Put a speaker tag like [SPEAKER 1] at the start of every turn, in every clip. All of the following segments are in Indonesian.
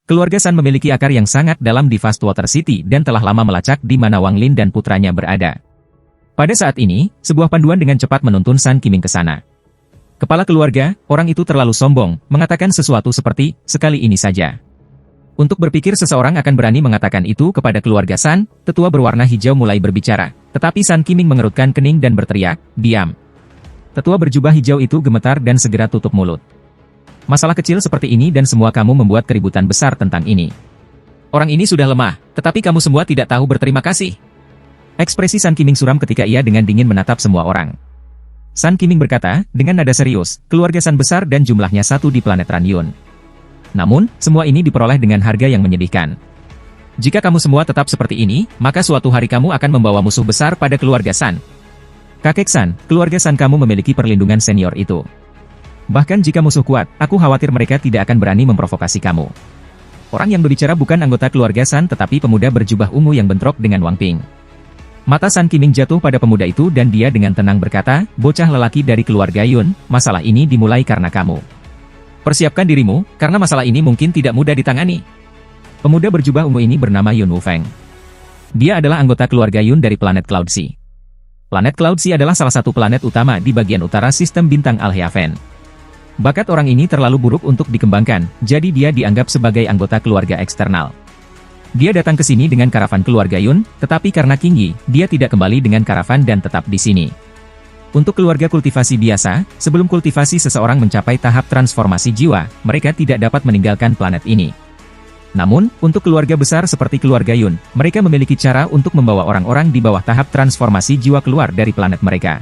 [SPEAKER 1] Keluarga San memiliki akar yang sangat dalam di Fastwater City dan telah lama melacak di mana Wang Lin dan putranya berada. Pada saat ini, sebuah panduan dengan cepat menuntun San Qiming ke sana. Kepala keluarga, orang itu terlalu sombong, mengatakan sesuatu seperti, sekali ini saja. Untuk berpikir seseorang akan berani mengatakan itu kepada keluarga San, tetua berwarna hijau mulai berbicara. Tetapi San Qiming mengerutkan kening dan berteriak, diam. Tetua berjubah hijau itu gemetar dan segera tutup mulut. Masalah kecil seperti ini dan semua kamu membuat keributan besar tentang ini. Orang ini sudah lemah, tetapi kamu semua tidak tahu berterima kasih. Ekspresi San Qiming suram ketika ia dengan dingin menatap semua orang. San Qiming berkata, dengan nada serius, keluarga San besar dan jumlahnya satu di planet Ranyun. Namun, semua ini diperoleh dengan harga yang menyedihkan. Jika kamu semua tetap seperti ini, maka suatu hari kamu akan membawa musuh besar pada keluarga San. Kakek San, keluarga San kamu memiliki perlindungan senior itu. Bahkan jika musuh kuat, aku khawatir mereka tidak akan berani memprovokasi kamu. Orang yang berbicara bukan anggota keluarga San tetapi pemuda berjubah ungu yang bentrok dengan Wang Ping. Mata San Qiming jatuh pada pemuda itu dan dia dengan tenang berkata, bocah lelaki dari keluarga Yun, masalah ini dimulai karena kamu. Persiapkan dirimu, karena masalah ini mungkin tidak mudah ditangani. Pemuda berjubah ungu ini bernama Yun Wufeng. Dia adalah anggota keluarga Yun dari planet Cloud Sea. Planet Cloud Sea adalah salah satu planet utama di bagian utara sistem bintang Alheaven. Bakat orang ini terlalu buruk untuk dikembangkan, jadi dia dianggap sebagai anggota keluarga eksternal. Dia datang ke sini dengan karavan keluarga Yun, tetapi karena Qingyi, dia tidak kembali dengan karavan dan tetap di sini. Untuk keluarga kultivasi biasa, sebelum kultivasi seseorang mencapai tahap transformasi jiwa, mereka tidak dapat meninggalkan planet ini. Namun, untuk keluarga besar seperti keluarga Yun, mereka memiliki cara untuk membawa orang-orang di bawah tahap transformasi jiwa keluar dari planet mereka.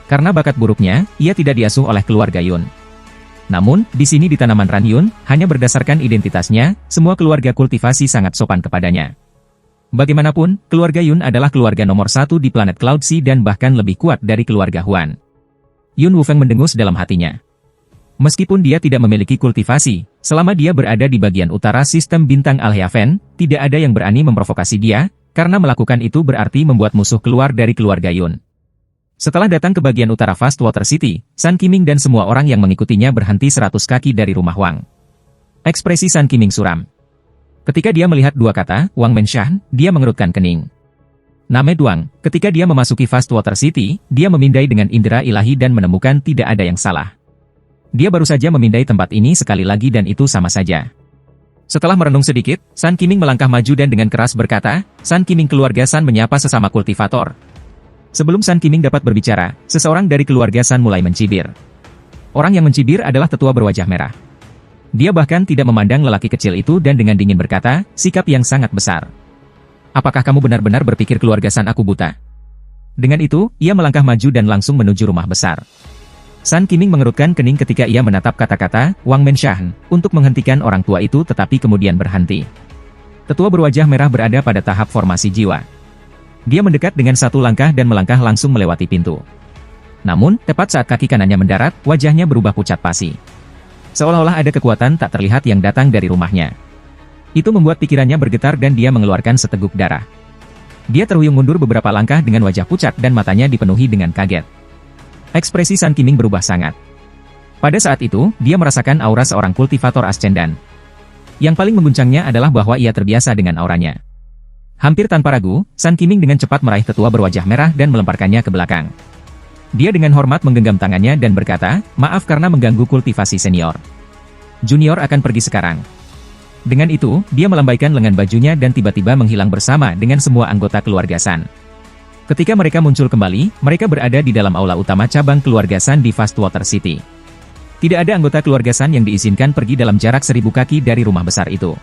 [SPEAKER 1] Karena bakat buruknya, ia tidak diasuh oleh keluarga Yun. Namun, di sini di tanaman Ranyun, hanya berdasarkan identitasnya, semua keluarga kultivasi sangat sopan kepadanya. Bagaimanapun, keluarga Yun adalah keluarga nomor satu di planet Cloud Sea dan bahkan lebih kuat dari keluarga Huan. Yun Wufeng mendengus dalam hatinya. Meskipun dia tidak memiliki kultivasi, selama dia berada di bagian utara sistem bintang Alheaven, tidak ada yang berani memprovokasi dia, karena melakukan itu berarti membuat musuh keluar dari keluarga Yun. Setelah datang ke bagian utara Fastwater City, San Qiming dan semua orang yang mengikutinya berhenti 100 kaki dari rumah Wang. Ekspresi San Qiming suram. Ketika dia melihat dua kata, Wang Menshan, dia mengerutkan kening. Name Duang, ketika dia memasuki Fastwater City, dia memindai dengan indera ilahi dan menemukan tidak ada yang salah. Dia baru saja memindai tempat ini sekali lagi dan itu sama saja. Setelah merenung sedikit, San Qiming melangkah maju dan dengan keras berkata, San Qiming keluarga San menyapa sesama kultivator. Sebelum San Qiming dapat berbicara, seseorang dari keluarga San mulai mencibir. Orang yang mencibir adalah tetua berwajah merah. Dia bahkan tidak memandang lelaki kecil itu dan dengan dingin berkata, sikap yang sangat besar. Apakah kamu benar-benar berpikir keluarga San aku buta? Dengan itu, ia melangkah maju dan langsung menuju rumah besar. San Qiming mengerutkan kening ketika ia menatap kata-kata, Wang Menshan, untuk menghentikan orang tua itu tetapi kemudian berhenti. Tetua berwajah merah berada pada tahap formasi jiwa. Dia mendekat dengan satu langkah dan melangkah langsung melewati pintu. Namun, tepat saat kaki kanannya mendarat, wajahnya berubah pucat pasi. Seolah-olah ada kekuatan tak terlihat yang datang dari rumahnya. Itu membuat pikirannya bergetar dan dia mengeluarkan seteguk darah. Dia terhuyung mundur beberapa langkah dengan wajah pucat dan matanya dipenuhi dengan kaget. Ekspresi San Qiming berubah sangat. Pada saat itu, dia merasakan aura seorang kultivator ascendan. Yang paling mengguncangnya adalah bahwa ia terbiasa dengan auranya. Hampir tanpa ragu, San Qiming dengan cepat meraih tetua berwajah merah dan melemparkannya ke belakang. Dia dengan hormat menggenggam tangannya dan berkata, maaf karena mengganggu kultivasi senior. Junior akan pergi sekarang. Dengan itu, dia melambaikan lengan bajunya dan tiba-tiba menghilang bersama dengan semua anggota keluarga San. Ketika mereka muncul kembali, mereka berada di dalam aula utama cabang keluarga San di Fastwater City. Tidak ada anggota keluarga San yang diizinkan pergi dalam jarak 1000 kaki dari rumah besar itu.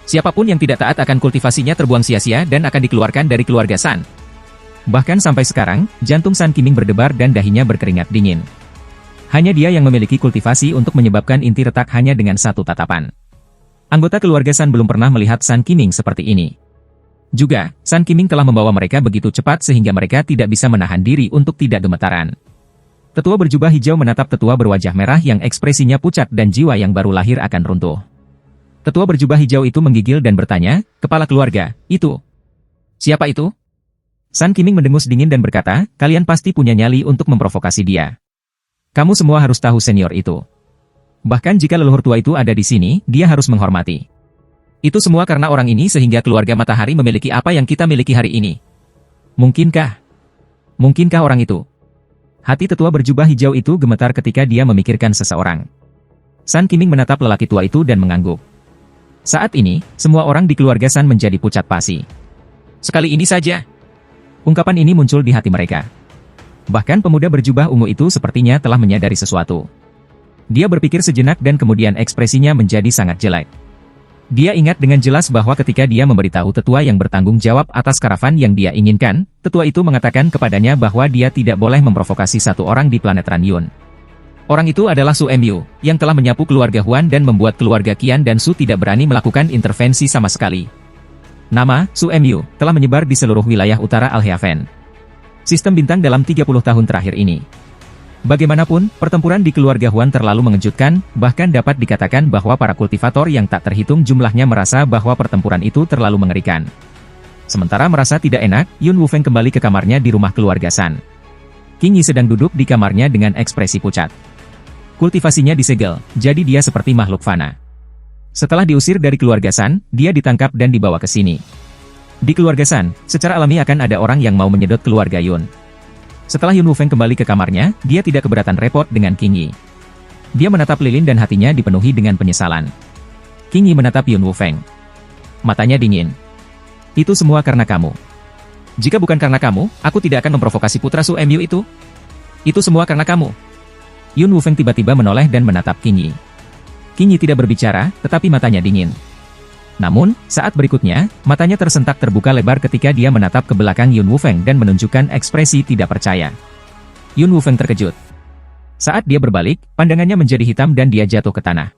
[SPEAKER 1] Siapapun yang tidak taat akan kultivasinya terbuang sia-sia dan akan dikeluarkan dari keluarga San. Bahkan sampai sekarang, jantung San Qiming berdebar dan dahinya berkeringat dingin. Hanya dia yang memiliki kultivasi untuk menyebabkan inti retak hanya dengan satu tatapan. Anggota keluarga San belum pernah melihat San Qiming seperti ini. Juga, San Qiming telah membawa mereka begitu cepat sehingga mereka tidak bisa menahan diri untuk tidak gemetaran. Tetua berjubah hijau menatap tetua berwajah merah yang ekspresinya pucat dan jiwa yang baru lahir akan runtuh. Tetua berjubah hijau itu menggigil dan bertanya, kepala keluarga, itu. Siapa itu? San Qiming mendengus dingin dan berkata, kalian pasti punya nyali untuk memprovokasi dia. Kamu semua harus tahu senior itu. Bahkan jika leluhur tua itu ada di sini, dia harus menghormati. Itu semua karena orang ini sehingga keluarga matahari memiliki apa yang kita miliki hari ini. Mungkinkah? Mungkinkah orang itu? Hati tetua berjubah hijau itu gemetar ketika dia memikirkan seseorang. San Qiming menatap lelaki tua itu dan mengangguk. Saat ini, semua orang di keluarga San menjadi pucat pasi. Sekali ini saja. Ungkapan ini muncul di hati mereka. Bahkan pemuda berjubah ungu itu sepertinya telah menyadari sesuatu. Dia berpikir sejenak dan kemudian ekspresinya menjadi sangat jelek. Dia ingat dengan jelas bahwa ketika dia memberitahu tetua yang bertanggung jawab atas karavan yang dia inginkan, tetua itu mengatakan kepadanya bahwa dia tidak boleh memprovokasi satu orang di planet Ranyun. Orang itu adalah Su Mu, yang telah menyapu keluarga Huan dan membuat keluarga Qian dan Su tidak berani melakukan intervensi sama sekali. Nama, Su Mu, telah menyebar di seluruh wilayah utara Al-Heaven. Sistem bintang dalam 30 tahun terakhir ini. Bagaimanapun, pertempuran di keluarga Huan terlalu mengejutkan, bahkan dapat dikatakan bahwa para kultivator yang tak terhitung jumlahnya merasa bahwa pertempuran itu terlalu mengerikan. Sementara merasa tidak enak, Yun Wufeng kembali ke kamarnya di rumah keluarga San. Qing Yi sedang duduk di kamarnya dengan ekspresi pucat. Kultivasinya disegel, jadi dia seperti makhluk fana. Setelah diusir dari keluarga San, dia ditangkap dan dibawa ke sini. Di keluarga San, secara alami akan ada orang yang mau menyedot keluarga Yun. Setelah Yun Wufeng kembali ke kamarnya, dia tidak keberatan repot dengan Qing Yi. Dia menatap lilin dan hatinya dipenuhi dengan penyesalan. Qing Yi menatap Yun Wufeng. Matanya dingin. Itu semua karena kamu. Jika bukan karena kamu, aku tidak akan memprovokasi putra Su Mu itu. Itu semua karena kamu. Yun Wufeng tiba-tiba menoleh dan menatap Qing Yi. Qing Yi tidak berbicara, tetapi matanya dingin. Namun, saat berikutnya, matanya tersentak terbuka lebar ketika dia menatap ke belakang Yun Wufeng dan menunjukkan ekspresi tidak percaya. Yun Wufeng terkejut. Saat dia berbalik, pandangannya menjadi hitam dan dia jatuh ke tanah.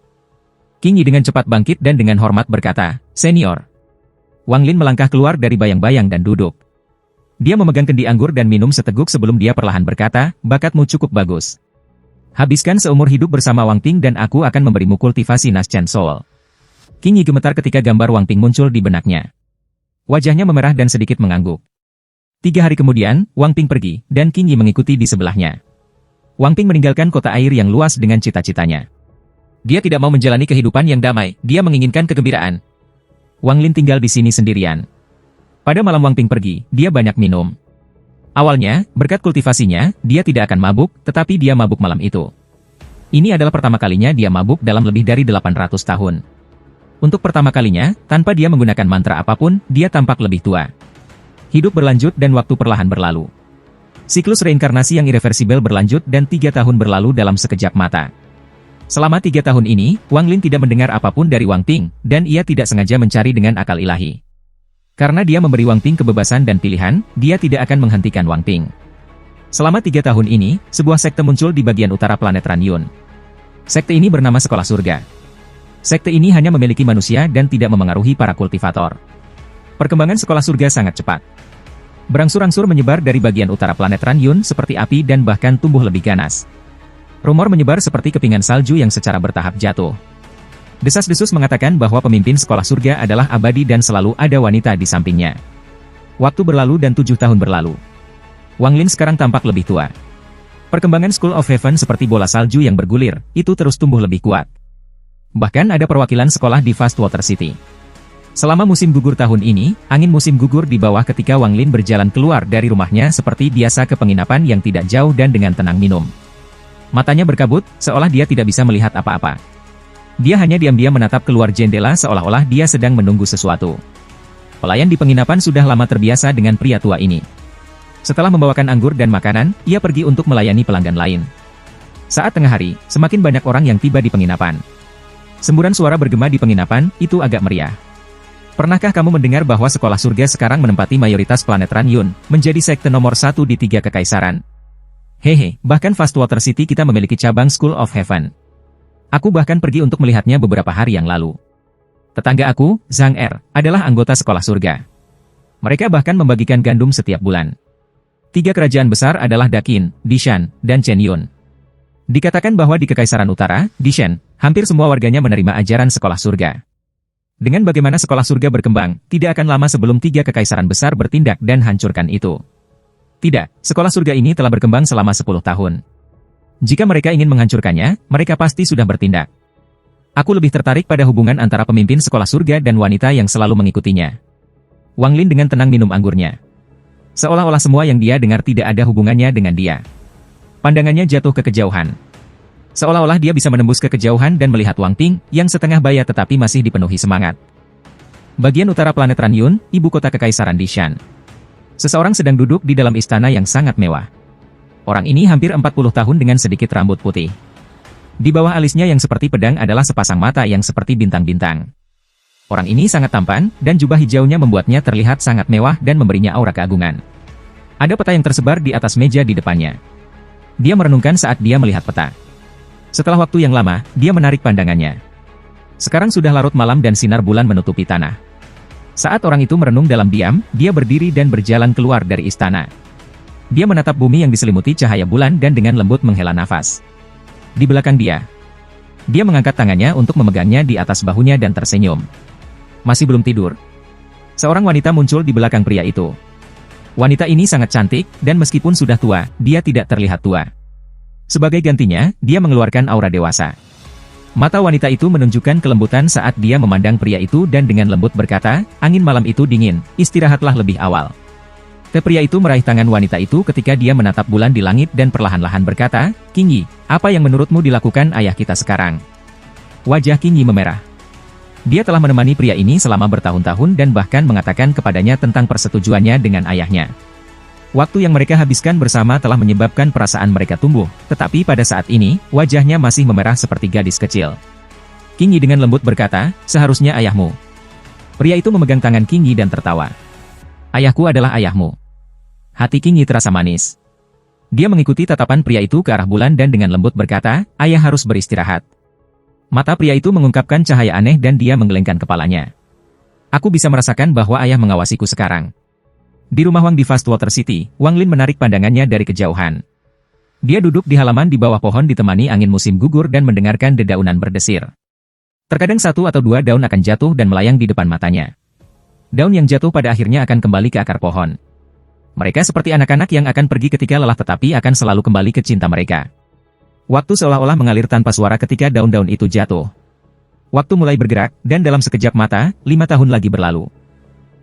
[SPEAKER 1] Qing Yi dengan cepat bangkit dan dengan hormat berkata, "Senior." Wang Lin melangkah keluar dari bayang-bayang dan duduk. Dia memegang kendi anggur dan minum seteguk sebelum dia perlahan berkata, "Bakatmu cukup bagus. Habiskan seumur hidup bersama Wang Ping dan aku akan memberimu kultivasi Naschen Soul." Qing Yi gemetar ketika gambar Wang Ping muncul di benaknya. Wajahnya memerah dan sedikit mengangguk. 3 hari kemudian, Wang Ping pergi, dan Qing Yi mengikuti di sebelahnya. Wang Ping meninggalkan kota air yang luas dengan cita-citanya. Dia tidak mau menjalani kehidupan yang damai, dia menginginkan kegembiraan. Wang Lin tinggal di sini sendirian. Pada malam Wang Ping pergi, dia banyak minum. Awalnya, berkat kultivasinya, dia tidak akan mabuk, tetapi dia mabuk malam itu. Ini adalah pertama kalinya dia mabuk dalam lebih dari 800 tahun. Untuk pertama kalinya, tanpa dia menggunakan mantra apapun, dia tampak lebih tua. Hidup berlanjut dan waktu perlahan berlalu. Siklus reinkarnasi yang irreversibel berlanjut dan 3 tahun berlalu dalam sekejap mata. Selama 3 tahun ini, Wang Lin tidak mendengar apapun dari Wang Ping, dan ia tidak sengaja mencari dengan akal ilahi. Karena dia memberi Wang Ping kebebasan dan pilihan, dia tidak akan menghentikan Wang Ping. Selama 3 tahun ini, sebuah sekte muncul di bagian utara planet Ranyun. Sekte ini bernama Sekolah Surga. Sekte ini hanya memiliki manusia dan tidak memengaruhi para kultivator. Perkembangan Sekolah Surga sangat cepat. Berangsur-angsur menyebar dari bagian utara planet Ranyun seperti api dan bahkan tumbuh lebih ganas. Rumor menyebar seperti kepingan salju yang secara bertahap jatuh. Desas-desus mengatakan bahwa pemimpin Sekolah Surga adalah abadi dan selalu ada wanita di sampingnya. Waktu berlalu dan 7 tahun berlalu. Wang Lin sekarang tampak lebih tua. Perkembangan School of Heaven seperti bola salju yang bergulir, itu terus tumbuh lebih kuat. Bahkan ada perwakilan sekolah di Fastwater City. Selama musim gugur tahun ini, angin musim gugur di bawah ketika Wang Lin berjalan keluar dari rumahnya seperti biasa ke penginapan yang tidak jauh dan dengan tenang minum. Matanya berkabut, seolah dia tidak bisa melihat apa-apa. Dia hanya diam-diam menatap keluar jendela seolah-olah dia sedang menunggu sesuatu. Pelayan di penginapan sudah lama terbiasa dengan pria tua ini. Setelah membawakan anggur dan makanan, ia pergi untuk melayani pelanggan lain. Saat tengah hari, semakin banyak orang yang tiba di penginapan. Semburan suara bergema di penginapan, itu agak meriah. Pernahkah kamu mendengar bahwa Sekolah Surga sekarang menempati mayoritas planet Ranyun, menjadi sekte nomor 1 di 3 kekaisaran? Hehe, bahkan Fastwater City kita memiliki cabang School of Heaven. Aku bahkan pergi untuk melihatnya beberapa hari yang lalu. Tetangga aku, Zhang Er, adalah anggota Sekolah Surga. Mereka bahkan membagikan gandum setiap bulan. 3 kerajaan besar adalah Dakin, Dishan, dan Chenyun. Dikatakan bahwa di Kekaisaran Utara, Dishan, hampir semua warganya menerima ajaran Sekolah Surga. Dengan bagaimana Sekolah Surga berkembang, tidak akan lama sebelum 3 kekaisaran besar bertindak dan hancurkan itu. Tidak, Sekolah Surga ini telah berkembang selama 10 tahun. Jika mereka ingin menghancurkannya, mereka pasti sudah bertindak. Aku lebih tertarik pada hubungan antara pemimpin sekolah surga dan wanita yang selalu mengikutinya. Wang Lin dengan tenang minum anggurnya. Seolah-olah semua yang dia dengar tidak ada hubungannya dengan dia. Pandangannya jatuh ke kejauhan. Seolah-olah dia bisa menembus ke kejauhan dan melihat Wang Ping, yang setengah baya tetapi masih dipenuhi semangat. Bagian utara planet Ranyun, ibu kota Kekaisaran Dishan. Seseorang sedang duduk di dalam istana yang sangat mewah. Orang ini hampir 40 tahun dengan sedikit rambut putih. Di bawah alisnya yang seperti pedang adalah sepasang mata yang seperti bintang-bintang. Orang ini sangat tampan, dan jubah hijaunya membuatnya terlihat sangat mewah dan memberinya aura keagungan. Ada peta yang tersebar di atas meja di depannya. Dia merenungkan saat dia melihat peta. Setelah waktu yang lama, dia menarik pandangannya. Sekarang sudah larut malam dan sinar bulan menutupi tanah. Saat orang itu merenung dalam diam, dia berdiri dan berjalan keluar dari istana. Dia menatap bumi yang diselimuti cahaya bulan dan dengan lembut menghela nafas. Di belakang dia mengangkat tangannya untuk memegangnya di atas bahunya dan tersenyum. Masih belum tidur. Seorang wanita muncul di belakang pria itu. Wanita ini sangat cantik, dan meskipun sudah tua, dia tidak terlihat tua. Sebagai gantinya, dia mengeluarkan aura dewasa. Mata wanita itu menunjukkan kelembutan saat dia memandang pria itu dan dengan lembut berkata, "Angin malam itu dingin, istirahatlah lebih awal." Pria itu meraih tangan wanita itu ketika dia menatap bulan di langit dan perlahan-lahan berkata, "King Yi, apa yang menurutmu dilakukan ayah kita sekarang?" Wajah King Yi memerah. Dia telah menemani pria ini selama bertahun-tahun dan bahkan mengatakan kepadanya tentang persetujuannya dengan ayahnya. Waktu yang mereka habiskan bersama telah menyebabkan perasaan mereka tumbuh, tetapi pada saat ini, wajahnya masih memerah seperti gadis kecil. King Yi dengan lembut berkata, "Seharusnya ayahmu." Pria itu memegang tangan King Yi dan tertawa. "Ayahku adalah ayahmu." Hati King Yi terasa manis. Dia mengikuti tatapan pria itu ke arah bulan dan dengan lembut berkata, "Ayah harus beristirahat." Mata pria itu mengungkapkan cahaya aneh dan dia menggelengkan kepalanya. "Aku bisa merasakan bahwa ayah mengawasiku sekarang." Di rumah Wang di Fastwater City, Wang Lin menarik pandangannya dari kejauhan. Dia duduk di halaman di bawah pohon ditemani angin musim gugur dan mendengarkan dedaunan berdesir. Terkadang satu atau dua daun akan jatuh dan melayang di depan matanya. Daun yang jatuh pada akhirnya akan kembali ke akar pohon. Mereka seperti anak-anak yang akan pergi ketika lelah tetapi akan selalu kembali ke cinta mereka. Waktu seolah-olah mengalir tanpa suara ketika daun-daun itu jatuh. Waktu mulai bergerak, dan dalam sekejap mata, 5 tahun lagi berlalu.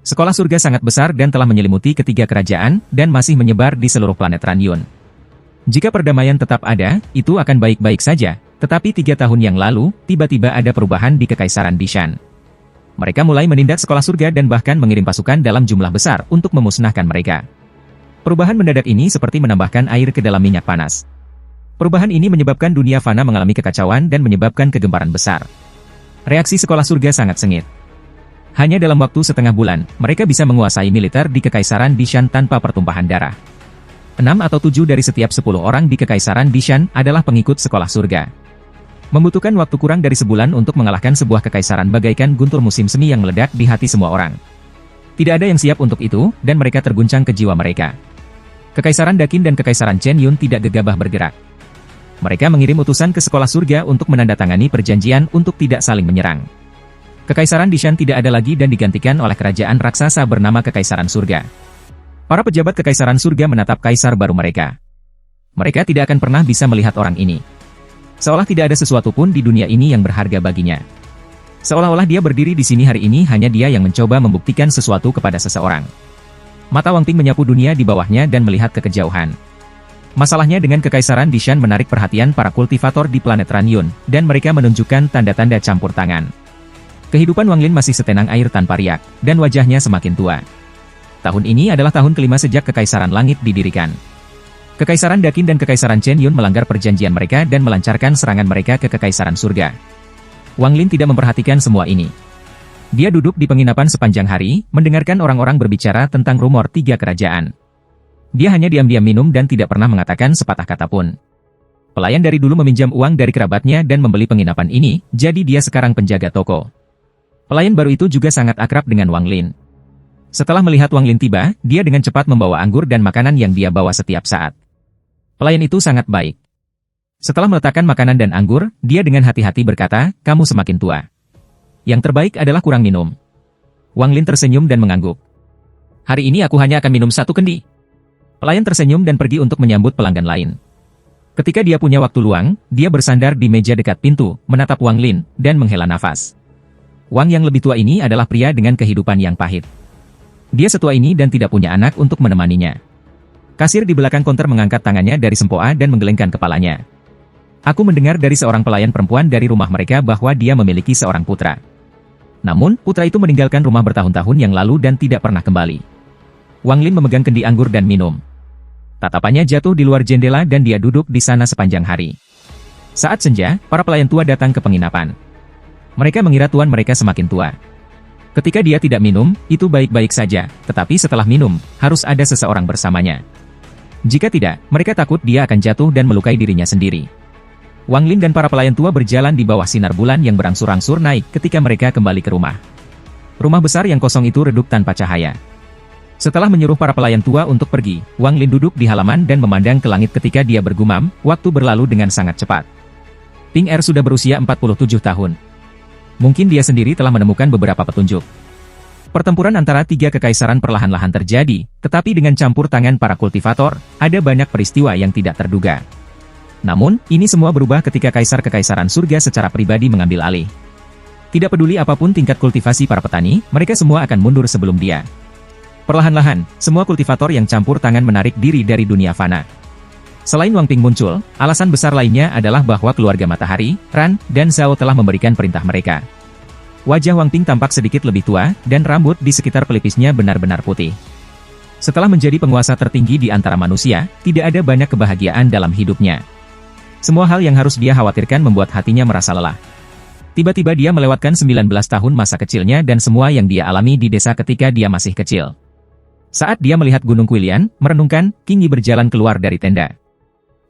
[SPEAKER 1] Sekolah surga sangat besar dan telah menyelimuti ketiga kerajaan, dan masih menyebar di seluruh planet Ranyun. Jika perdamaian tetap ada, itu akan baik-baik saja, tetapi 3 tahun yang lalu, tiba-tiba ada perubahan di Kekaisaran Dishan. Mereka mulai menindak sekolah surga dan bahkan mengirim pasukan dalam jumlah besar untuk memusnahkan mereka. Perubahan mendadak ini seperti menambahkan air ke dalam minyak panas. Perubahan ini menyebabkan dunia fana mengalami kekacauan dan menyebabkan kegemparan besar. Reaksi sekolah surga sangat sengit. Hanya dalam waktu setengah bulan, mereka bisa menguasai militer di Kekaisaran Dishan tanpa pertumpahan darah. 6 atau 7 dari setiap 10 orang di Kekaisaran Dishan adalah pengikut sekolah surga. Membutuhkan waktu kurang dari sebulan untuk mengalahkan sebuah kekaisaran bagaikan guntur musim semi yang meledak di hati semua orang. Tidak ada yang siap untuk itu, dan mereka terguncang ke jiwa mereka. Kekaisaran Dakin dan Kekaisaran Chen Yun tidak gegabah bergerak. Mereka mengirim utusan ke sekolah surga untuk menandatangani perjanjian untuk tidak saling menyerang. Kekaisaran Dishan tidak ada lagi dan digantikan oleh kerajaan raksasa bernama Kekaisaran Surga. Para pejabat Kekaisaran Surga menatap kaisar baru mereka. Mereka tidak akan pernah bisa melihat orang ini. Seolah tidak ada sesuatu pun di dunia ini yang berharga baginya. Seolah-olah dia berdiri di sini hari ini hanya dia yang mencoba membuktikan sesuatu kepada seseorang. Mata Wang Ping menyapu dunia di bawahnya dan melihat ke kejauhan. Masalahnya dengan Kekaisaran Dishan menarik perhatian para kultivator di planet Ranyun, dan mereka menunjukkan tanda-tanda campur tangan. Kehidupan Wang Lin masih setenang air tanpa riak, dan wajahnya semakin tua. Tahun ini adalah tahun kelima sejak Kekaisaran Langit didirikan. Kekaisaran Dakin dan Kekaisaran Chen Yun melanggar perjanjian mereka dan melancarkan serangan mereka ke Kekaisaran Surga. Wang Lin tidak memperhatikan semua ini. Dia duduk di penginapan sepanjang hari, mendengarkan orang-orang berbicara tentang rumor 3 kerajaan. Dia hanya diam-diam minum dan tidak pernah mengatakan sepatah kata pun. Pelayan dari dulu meminjam uang dari kerabatnya dan membeli penginapan ini, jadi dia sekarang penjaga toko. Pelayan baru itu juga sangat akrab dengan Wang Lin. Setelah melihat Wang Lin tiba, dia dengan cepat membawa anggur dan makanan yang dia bawa setiap saat. Pelayan itu sangat baik. Setelah meletakkan makanan dan anggur, dia dengan hati-hati berkata, "Kamu semakin tua. Yang terbaik adalah kurang minum." Wang Lin tersenyum dan mengangguk. "Hari ini aku hanya akan minum 1 kendi." Pelayan tersenyum dan pergi untuk menyambut pelanggan lain. Ketika dia punya waktu luang, dia bersandar di meja dekat pintu, menatap Wang Lin, dan menghela nafas. Wang yang lebih tua ini adalah pria dengan kehidupan yang pahit. Dia setua ini dan tidak punya anak untuk menemaninya. Kasir di belakang konter mengangkat tangannya dari sempoa dan menggelengkan kepalanya. Aku mendengar dari seorang pelayan perempuan dari rumah mereka bahwa dia memiliki seorang putra. Namun, putra itu meninggalkan rumah bertahun-tahun yang lalu dan tidak pernah kembali. Wang Lin memegang kendi anggur dan minum. Tatapannya jatuh di luar jendela dan dia duduk di sana sepanjang hari. Saat senja, para pelayan tua datang ke penginapan. Mereka mengira tuan mereka semakin tua. Ketika dia tidak minum, itu baik-baik saja, tetapi setelah minum, harus ada seseorang bersamanya. Jika tidak, mereka takut dia akan jatuh dan melukai dirinya sendiri. Wang Lin dan para pelayan tua berjalan di bawah sinar bulan yang berangsur-angsur naik ketika mereka kembali ke rumah. Rumah besar yang kosong itu redup tanpa cahaya. Setelah menyuruh para pelayan tua untuk pergi, Wang Lin duduk di halaman dan memandang ke langit ketika dia bergumam, waktu berlalu dengan sangat cepat. Ping Er sudah berusia 47 tahun. Mungkin dia sendiri telah menemukan beberapa petunjuk. Pertempuran antara tiga kekaisaran perlahan-lahan terjadi, tetapi dengan campur tangan para kultivator, ada banyak peristiwa yang tidak terduga. Namun, ini semua berubah ketika kaisar-kekaisaran surga secara pribadi mengambil alih. Tidak peduli apapun tingkat kultivasi para petani, mereka semua akan mundur sebelum dia. Perlahan-lahan, semua kultivator yang campur tangan menarik diri dari dunia fana. Selain Wang Ping muncul, alasan besar lainnya adalah bahwa keluarga Matahari, Ran, dan Zhao telah memberikan perintah mereka. Wajah Wang Ping tampak sedikit lebih tua, dan rambut di sekitar pelipisnya benar-benar putih. Setelah menjadi penguasa tertinggi di antara manusia, tidak ada banyak kebahagiaan dalam hidupnya. Semua hal yang harus dia khawatirkan membuat hatinya merasa lelah. Tiba-tiba dia melewatkan 19 tahun masa kecilnya dan semua yang dia alami di desa ketika dia masih kecil. Saat dia melihat Gunung Kuilian, merenungkan, Qing Yi berjalan keluar dari tenda.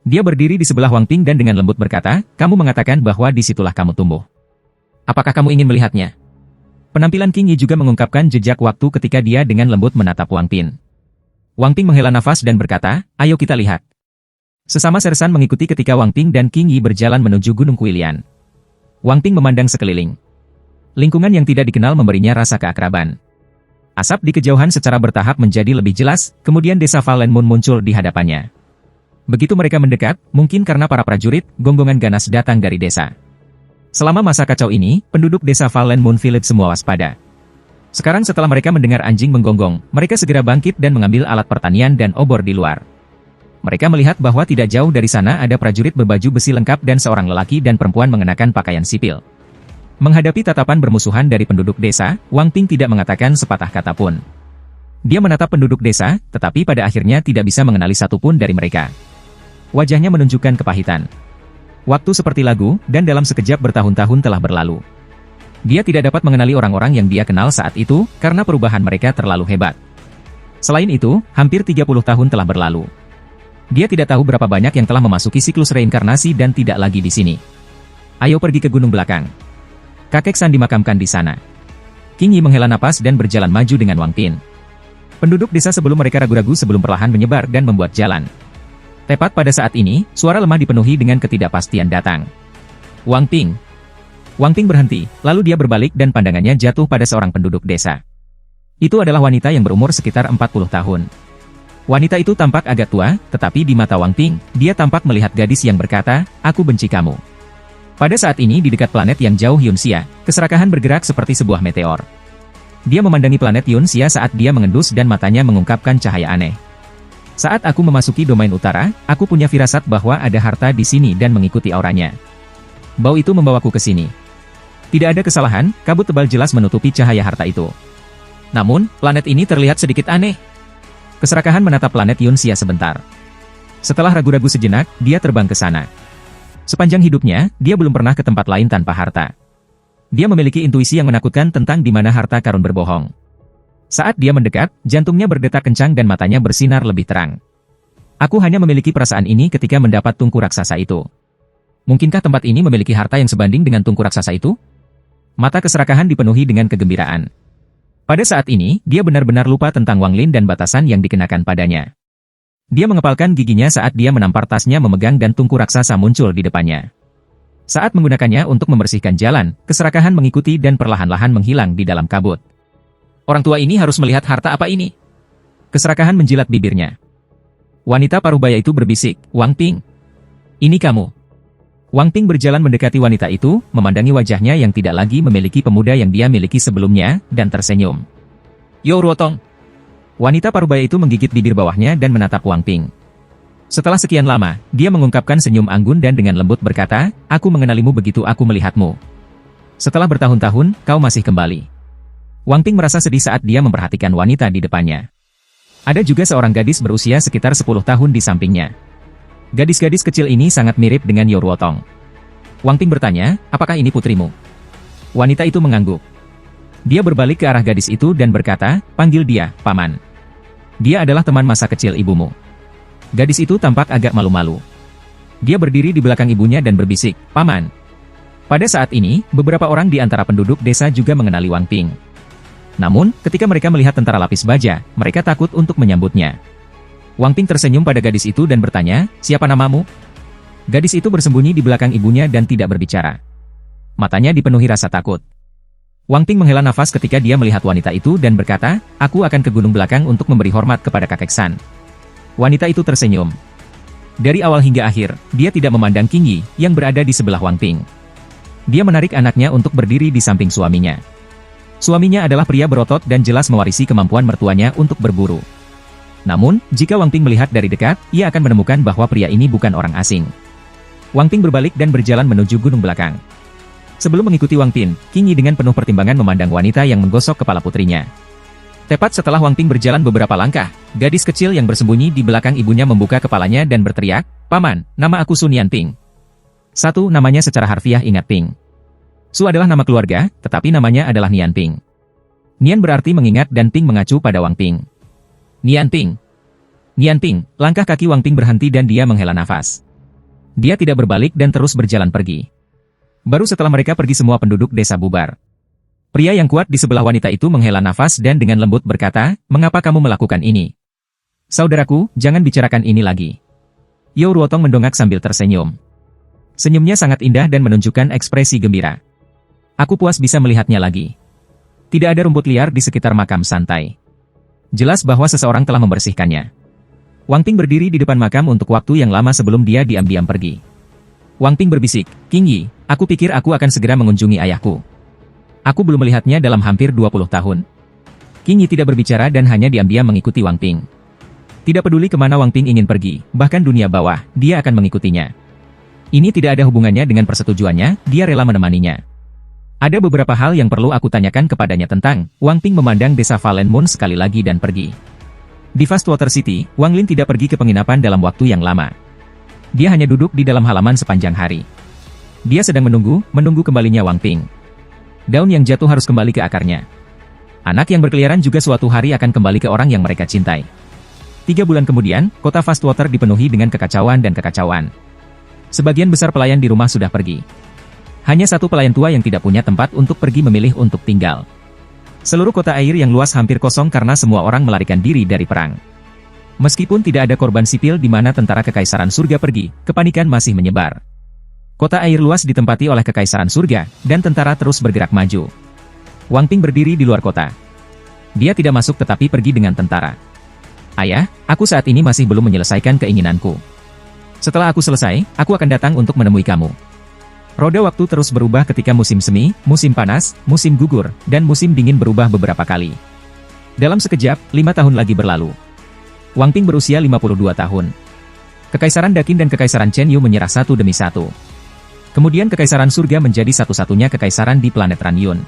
[SPEAKER 1] Dia berdiri di sebelah Wang Ping dan dengan lembut berkata, "Kamu mengatakan bahwa disitulah kamu tumbuh. Apakah kamu ingin melihatnya?" Penampilan Qing Yi juga mengungkapkan jejak waktu ketika dia dengan lembut menatap Wang Ping. Wang Ping menghela nafas dan berkata, "Ayo kita lihat." Sesama sersan mengikuti ketika Wang Ping dan Qing Yi berjalan menuju Gunung Kuilian. Wang Ping memandang sekeliling. Lingkungan yang tidak dikenal memberinya rasa keakraban. Asap di kejauhan secara bertahap menjadi lebih jelas, kemudian desa Valen Moon muncul di hadapannya. Begitu mereka mendekat, mungkin karena para prajurit, gonggongan ganas datang dari desa. Selama masa kacau ini, penduduk desa Valen Moon Village semua waspada. Sekarang setelah mereka mendengar anjing menggonggong, mereka segera bangkit dan mengambil alat pertanian dan obor di luar. Mereka melihat bahwa tidak jauh dari sana ada prajurit berbaju besi lengkap dan seorang lelaki dan perempuan mengenakan pakaian sipil. Menghadapi tatapan bermusuhan dari penduduk desa, Wang Ping tidak mengatakan sepatah kata pun. Dia menatap penduduk desa, tetapi pada akhirnya tidak bisa mengenali satupun dari mereka. Wajahnya menunjukkan kepahitan. Waktu seperti lagu, dan dalam sekejap bertahun-tahun telah berlalu. Dia tidak dapat mengenali orang-orang yang dia kenal saat itu, karena perubahan mereka terlalu hebat. Selain itu, hampir 30 tahun telah berlalu. Dia tidak tahu berapa banyak yang telah memasuki siklus reinkarnasi dan tidak lagi di sini. Ayo pergi ke gunung belakang. Kakek San dimakamkan di sana. Qing Yi menghela napas dan berjalan maju dengan Wang Ping. Penduduk desa sebelum mereka ragu-ragu sebelum perlahan menyebar dan membuat jalan. Tepat pada saat ini, suara lemah dipenuhi dengan ketidakpastian datang. Wang Ping. Wang Ping berhenti, lalu dia berbalik dan pandangannya jatuh pada seorang penduduk desa. Itu adalah wanita yang berumur sekitar 40 tahun. Wanita itu tampak agak tua, tetapi di mata Wang Ping, dia tampak melihat gadis yang berkata, "Aku benci kamu." Pada saat ini di dekat planet yang jauh Yunxia, keserakahan bergerak seperti sebuah meteor. Dia memandangi planet Yunxia saat dia mengendus dan matanya mengungkapkan cahaya aneh. Saat aku memasuki domain utara, aku punya firasat bahwa ada harta di sini dan mengikuti auranya. Bau itu membawaku ke sini. Tidak ada kesalahan, kabut tebal jelas menutupi cahaya harta itu. Namun, planet ini terlihat sedikit aneh. Keserakahan menatap planet Yunxia sebentar. Setelah ragu-ragu sejenak, dia terbang ke sana. Sepanjang hidupnya, dia belum pernah ke tempat lain tanpa harta. Dia memiliki intuisi yang menakutkan tentang di mana harta karun berbohong. Saat dia mendekat, jantungnya berdetak kencang dan matanya bersinar lebih terang. Aku hanya memiliki perasaan ini ketika mendapat tungku raksasa itu. Mungkinkah tempat ini memiliki harta yang sebanding dengan tungku raksasa itu? Mata keserakahan dipenuhi dengan kegembiraan. Pada saat ini, dia benar-benar lupa tentang Wang Lin dan batasan yang dikenakan padanya. Dia mengepalkan giginya saat dia menampar tasnya memegang dan tungku raksasa muncul di depannya. Saat menggunakannya untuk membersihkan jalan, keserakahan mengikuti dan perlahan-lahan menghilang di dalam kabut. Orang tua ini harus melihat harta apa ini? Keserakahan menjilat bibirnya. Wanita paruh baya itu berbisik, "Wang Ping." Ini kamu. Wang Ping berjalan mendekati wanita itu, memandangi wajahnya yang tidak lagi memiliki pemuda yang dia miliki sebelumnya, dan tersenyum. Yo Ruotong. Wanita parubaya itu menggigit bibir bawahnya dan menatap Wang Ping. Setelah sekian lama, dia mengungkapkan senyum anggun dan dengan lembut berkata, aku mengenalimu begitu aku melihatmu. Setelah bertahun-tahun, kau masih kembali. Wang Ping merasa sedih saat dia memperhatikan wanita di depannya. Ada juga seorang gadis berusia sekitar 10 tahun di sampingnya. Gadis-gadis kecil ini sangat mirip dengan Yo Ruotong. Wang Ping bertanya, apakah ini putrimu? Wanita itu mengangguk. Dia berbalik ke arah gadis itu dan berkata, panggil dia, Paman. Dia adalah teman masa kecil ibumu. Gadis itu tampak agak malu-malu. Dia berdiri di belakang ibunya dan berbisik, Paman. Pada saat ini, beberapa orang di antara penduduk desa juga mengenali Wang Ping. Namun, ketika mereka melihat tentara lapis baja, mereka takut untuk menyambutnya. Wang Ping tersenyum pada gadis itu dan bertanya, siapa namamu? Gadis itu bersembunyi di belakang ibunya dan tidak berbicara. Matanya dipenuhi rasa takut. Wang Ping menghela nafas ketika dia melihat wanita itu dan berkata, aku akan ke gunung belakang untuk memberi hormat kepada kakek San. Wanita itu tersenyum. Dari awal hingga akhir, dia tidak memandang Qing Yi yang berada di sebelah Wang Ping. Dia menarik anaknya untuk berdiri di samping suaminya. Suaminya adalah pria berotot dan jelas mewarisi kemampuan mertuanya untuk berburu. Namun, jika Wang Ping melihat dari dekat, ia akan menemukan bahwa pria ini bukan orang asing. Wang Ping berbalik dan berjalan menuju gunung belakang. Sebelum mengikuti Wang Ping, Qing Yi dengan penuh pertimbangan memandang wanita yang menggosok kepala putrinya. Tepat setelah Wang Ping berjalan beberapa langkah, gadis kecil yang bersembunyi di belakang ibunya membuka kepalanya dan berteriak, Paman, nama aku Sun Yan Ping. Satu, namanya secara harfiah ingat Ping. Su adalah nama keluarga, tetapi namanya adalah Nian Ping. Nian berarti mengingat dan Ping mengacu pada Wang Ping. Nian Ping. Nian Ping, langkah kaki Wang Ping berhenti dan dia menghela nafas. Dia tidak berbalik dan terus berjalan pergi. Baru setelah mereka pergi semua penduduk desa bubar. Pria yang kuat di sebelah wanita itu menghela nafas dan dengan lembut berkata, mengapa kamu melakukan ini? Saudaraku, jangan bicarakan ini lagi. Yo Ruotong mendongak sambil tersenyum. Senyumnya sangat indah dan menunjukkan ekspresi gembira. Aku puas bisa melihatnya lagi. Tidak ada rumput liar di sekitar makam santai. Jelas bahwa seseorang telah membersihkannya. Wang Ping berdiri di depan makam untuk waktu yang lama sebelum dia diam-diam pergi. Wang Ping berbisik, Qing Yi, aku pikir aku akan segera mengunjungi ayahku. Aku belum melihatnya dalam hampir 20 tahun. Qing Yi tidak berbicara dan hanya diam-diam mengikuti Wang Ping. Tidak peduli kemana Wang Ping ingin pergi, bahkan dunia bawah, dia akan mengikutinya. Ini tidak ada hubungannya dengan persetujuannya, dia rela menemaninya. Ada beberapa hal yang perlu aku tanyakan kepadanya tentang, Wang Ping memandang desa Valen Moon sekali lagi dan pergi. Di Fastwater City, Wang Lin tidak pergi ke penginapan dalam waktu yang lama. Dia hanya duduk di dalam halaman sepanjang hari. Dia sedang menunggu kembalinya Wang Ping. Daun yang jatuh harus kembali ke akarnya. Anak yang berkeliaran juga suatu hari akan kembali ke orang yang mereka cintai. 3 bulan kemudian, kota Fastwater dipenuhi dengan kekacauan dan kekacauan. Sebagian besar pelayan di rumah sudah pergi. Hanya satu pelayan tua yang tidak punya tempat untuk pergi memilih untuk tinggal. Seluruh kota air yang luas hampir kosong karena semua orang melarikan diri dari perang. Meskipun tidak ada korban sipil di mana tentara Kekaisaran Surga pergi, kepanikan masih menyebar. Kota air luas ditempati oleh Kekaisaran Surga, dan tentara terus bergerak maju. Wang Ping berdiri di luar kota. Dia tidak masuk tetapi pergi dengan tentara. Ayah, aku saat ini masih belum menyelesaikan keinginanku. Setelah aku selesai, aku akan datang untuk menemui kamu. Roda waktu terus berubah ketika musim semi, musim panas, musim gugur, dan musim dingin berubah beberapa kali. Dalam sekejap, 5 tahun lagi berlalu. Wang Ping berusia 52 tahun. Kekaisaran Dakin dan Kekaisaran Chen Yu menyerah satu demi satu. Kemudian Kekaisaran Surga menjadi satu-satunya kekaisaran di planet Ranyun.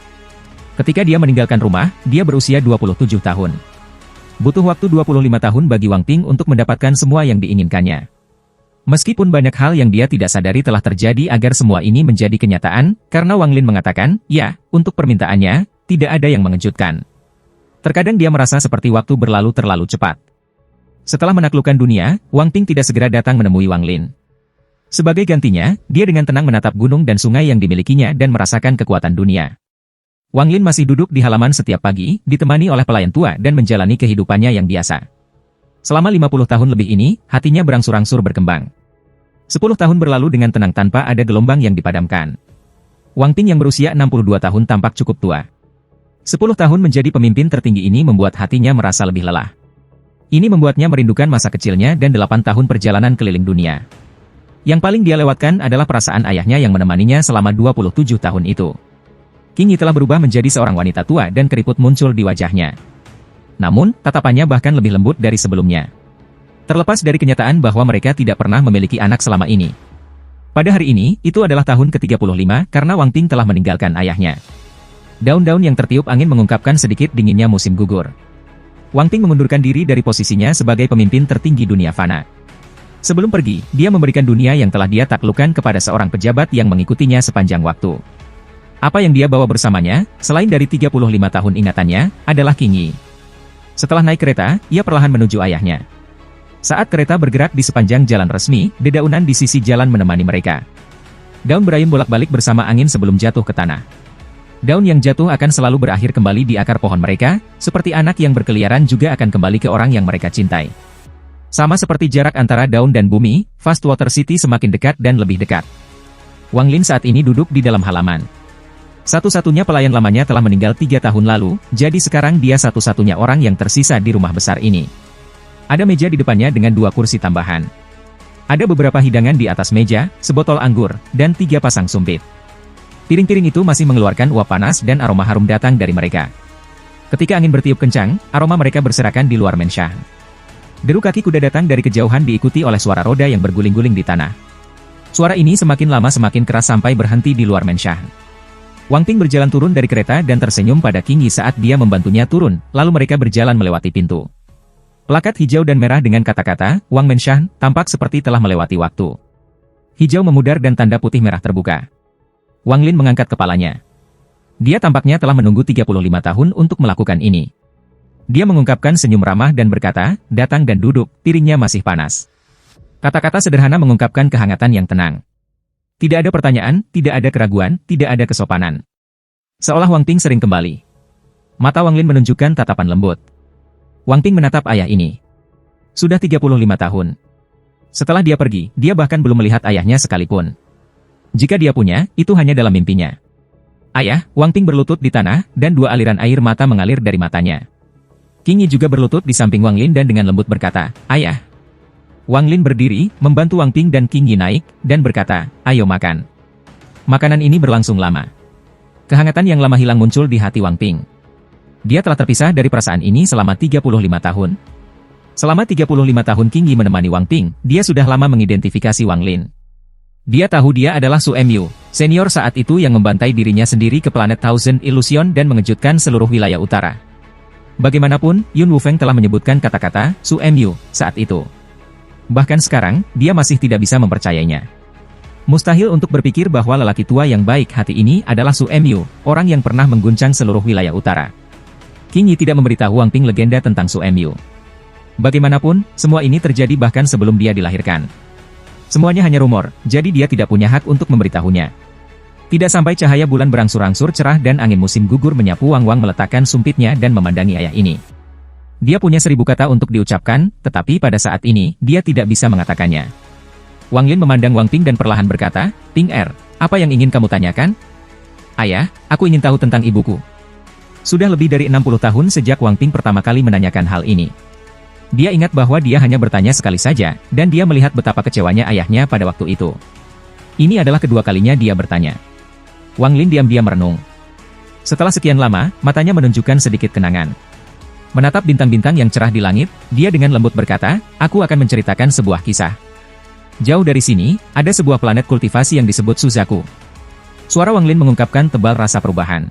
[SPEAKER 1] Ketika dia meninggalkan rumah, dia berusia 27 tahun. Butuh waktu 25 tahun bagi Wang Ping untuk mendapatkan semua yang diinginkannya. Meskipun banyak hal yang dia tidak sadari telah terjadi agar semua ini menjadi kenyataan, karena Wang Lin mengatakan, ya, untuk permintaannya, tidak ada yang mengejutkan. Terkadang dia merasa seperti waktu berlalu terlalu cepat. Setelah menaklukkan dunia, Wang Ping tidak segera datang menemui Wang Lin. Sebagai gantinya, dia dengan tenang menatap gunung dan sungai yang dimilikinya dan merasakan kekuatan dunia. Wang Lin masih duduk di halaman setiap pagi, ditemani oleh pelayan tua dan menjalani kehidupannya yang biasa. Selama 50 tahun lebih ini, hatinya berangsur-angsur berkembang. 10 tahun berlalu dengan tenang tanpa ada gelombang yang dipadamkan. Wang Ping yang berusia 62 tahun tampak cukup tua. 10 tahun menjadi pemimpin tertinggi ini membuat hatinya merasa lebih lelah. Ini membuatnya merindukan masa kecilnya dan 8 tahun perjalanan keliling dunia. Yang paling dia lewatkan adalah perasaan ayahnya yang menemaninya selama 27 tahun itu. Qingyi telah berubah menjadi seorang wanita tua dan keriput muncul di wajahnya. Namun, tatapannya bahkan lebih lembut dari sebelumnya. Terlepas dari kenyataan bahwa mereka tidak pernah memiliki anak selama ini. Pada hari ini, itu adalah tahun ke-35 karena Wang Ping telah meninggalkan ayahnya. Daun-daun yang tertiup angin mengungkapkan sedikit dinginnya musim gugur. Wang Ping mengundurkan diri dari posisinya sebagai pemimpin tertinggi dunia fana. Sebelum pergi, dia memberikan dunia yang telah dia taklukkan kepada seorang pejabat yang mengikutinya sepanjang waktu. Apa yang dia bawa bersamanya, selain dari 35 tahun ingatannya, adalah Qingyi. Setelah naik kereta, ia perlahan menuju ayahnya. Saat kereta bergerak di sepanjang jalan resmi, dedaunan di sisi jalan menemani mereka. Daun berayun bolak-balik bersama angin sebelum jatuh ke tanah. Daun yang jatuh akan selalu berakhir kembali di akar pohon mereka, seperti anak yang berkeliaran juga akan kembali ke orang yang mereka cintai. Sama seperti jarak antara daun dan bumi, Fastwater City semakin dekat dan lebih dekat. Wang Lin saat ini duduk di dalam halaman. Satu-satunya pelayan lamanya telah meninggal 3 tahun lalu, jadi sekarang dia satu-satunya orang yang tersisa di rumah besar ini. Ada meja di depannya dengan 2 kursi tambahan. Ada beberapa hidangan di atas meja, sebotol anggur, dan 3 pasang sumpit. Piring-piring itu masih mengeluarkan uap panas dan aroma harum datang dari mereka. Ketika angin bertiup kencang, aroma mereka berserakan di luar mensyah. Deru kaki kuda datang dari kejauhan diikuti oleh suara roda yang berguling-guling di tanah. Suara ini semakin lama semakin keras sampai berhenti di luar mensyah. Wang Ping berjalan turun dari kereta dan tersenyum pada Qingyi saat dia membantunya turun, lalu mereka berjalan melewati pintu. Plakat hijau dan merah dengan kata-kata, Wang Menshan, tampak seperti telah melewati waktu. Hijau memudar dan tanda putih merah terbuka. Wang Lin mengangkat kepalanya. Dia tampaknya telah menunggu 35 tahun untuk melakukan ini. Dia mengungkapkan senyum ramah dan berkata, datang dan duduk, piringnya masih panas. Kata-kata sederhana mengungkapkan kehangatan yang tenang. Tidak ada pertanyaan, tidak ada keraguan, tidak ada kesopanan. Seolah Wang Ping sering kembali. Mata Wang Lin menunjukkan tatapan lembut. Wang Ping menatap ayah ini. Sudah 35 tahun. Setelah dia pergi, dia bahkan belum melihat ayahnya sekalipun. Jika dia punya, itu hanya dalam mimpinya. Ayah, Wang Ping berlutut di tanah, dan 2 aliran air mata mengalir dari matanya. Qingyi juga berlutut di samping Wang Lin dan dengan lembut berkata, Ayah. Wang Lin berdiri, membantu Wang Ping dan Qingyi naik, dan berkata, ayo makan. Makanan ini berlangsung lama. Kehangatan yang lama hilang muncul di hati Wang Ping. Dia telah terpisah dari perasaan ini selama 35 tahun. Selama 35 tahun Qingyi menemani Wang Ping, dia sudah lama mengidentifikasi Wang Lin. Dia tahu dia adalah Su Emyu, senior saat itu yang membantai dirinya sendiri ke planet Thousand Illusion dan mengejutkan seluruh wilayah utara. Bagaimanapun, Yun Wufeng telah menyebutkan kata-kata Su Emyu saat itu. Bahkan sekarang, dia masih tidak bisa mempercayainya. Mustahil untuk berpikir bahwa lelaki tua yang baik hati ini adalah Su Emyu, orang yang pernah mengguncang seluruh wilayah utara. Qingyi tidak memberitahu Wang Ping legenda tentang Su Emyu. Bagaimanapun, semua ini terjadi bahkan sebelum dia dilahirkan. Semuanya hanya rumor, jadi dia tidak punya hak untuk memberitahunya. Tidak sampai cahaya bulan berangsur-angsur cerah dan angin musim gugur menyapu Wang Wang meletakkan sumpitnya dan memandangi ayah ini. Dia punya 1000 kata untuk diucapkan, tetapi pada saat ini, dia tidak bisa mengatakannya. Wang Lin memandang Wang Ping dan perlahan berkata, Ping Er, apa yang ingin kamu tanyakan? Ayah, aku ingin tahu tentang ibuku. Sudah lebih dari 60 tahun sejak Wang Ping pertama kali menanyakan hal ini. Dia ingat bahwa dia hanya bertanya sekali saja, dan dia melihat betapa kecewanya ayahnya pada waktu itu. Ini adalah kedua kalinya dia bertanya. Wang Lin diam-diam merenung. Setelah sekian lama, matanya menunjukkan sedikit kenangan. Menatap bintang-bintang yang cerah di langit, dia dengan lembut berkata, aku akan menceritakan sebuah kisah. Jauh dari sini, ada sebuah planet kultivasi yang disebut Suzaku. Suara Wang Lin mengungkapkan tebal rasa perubahan.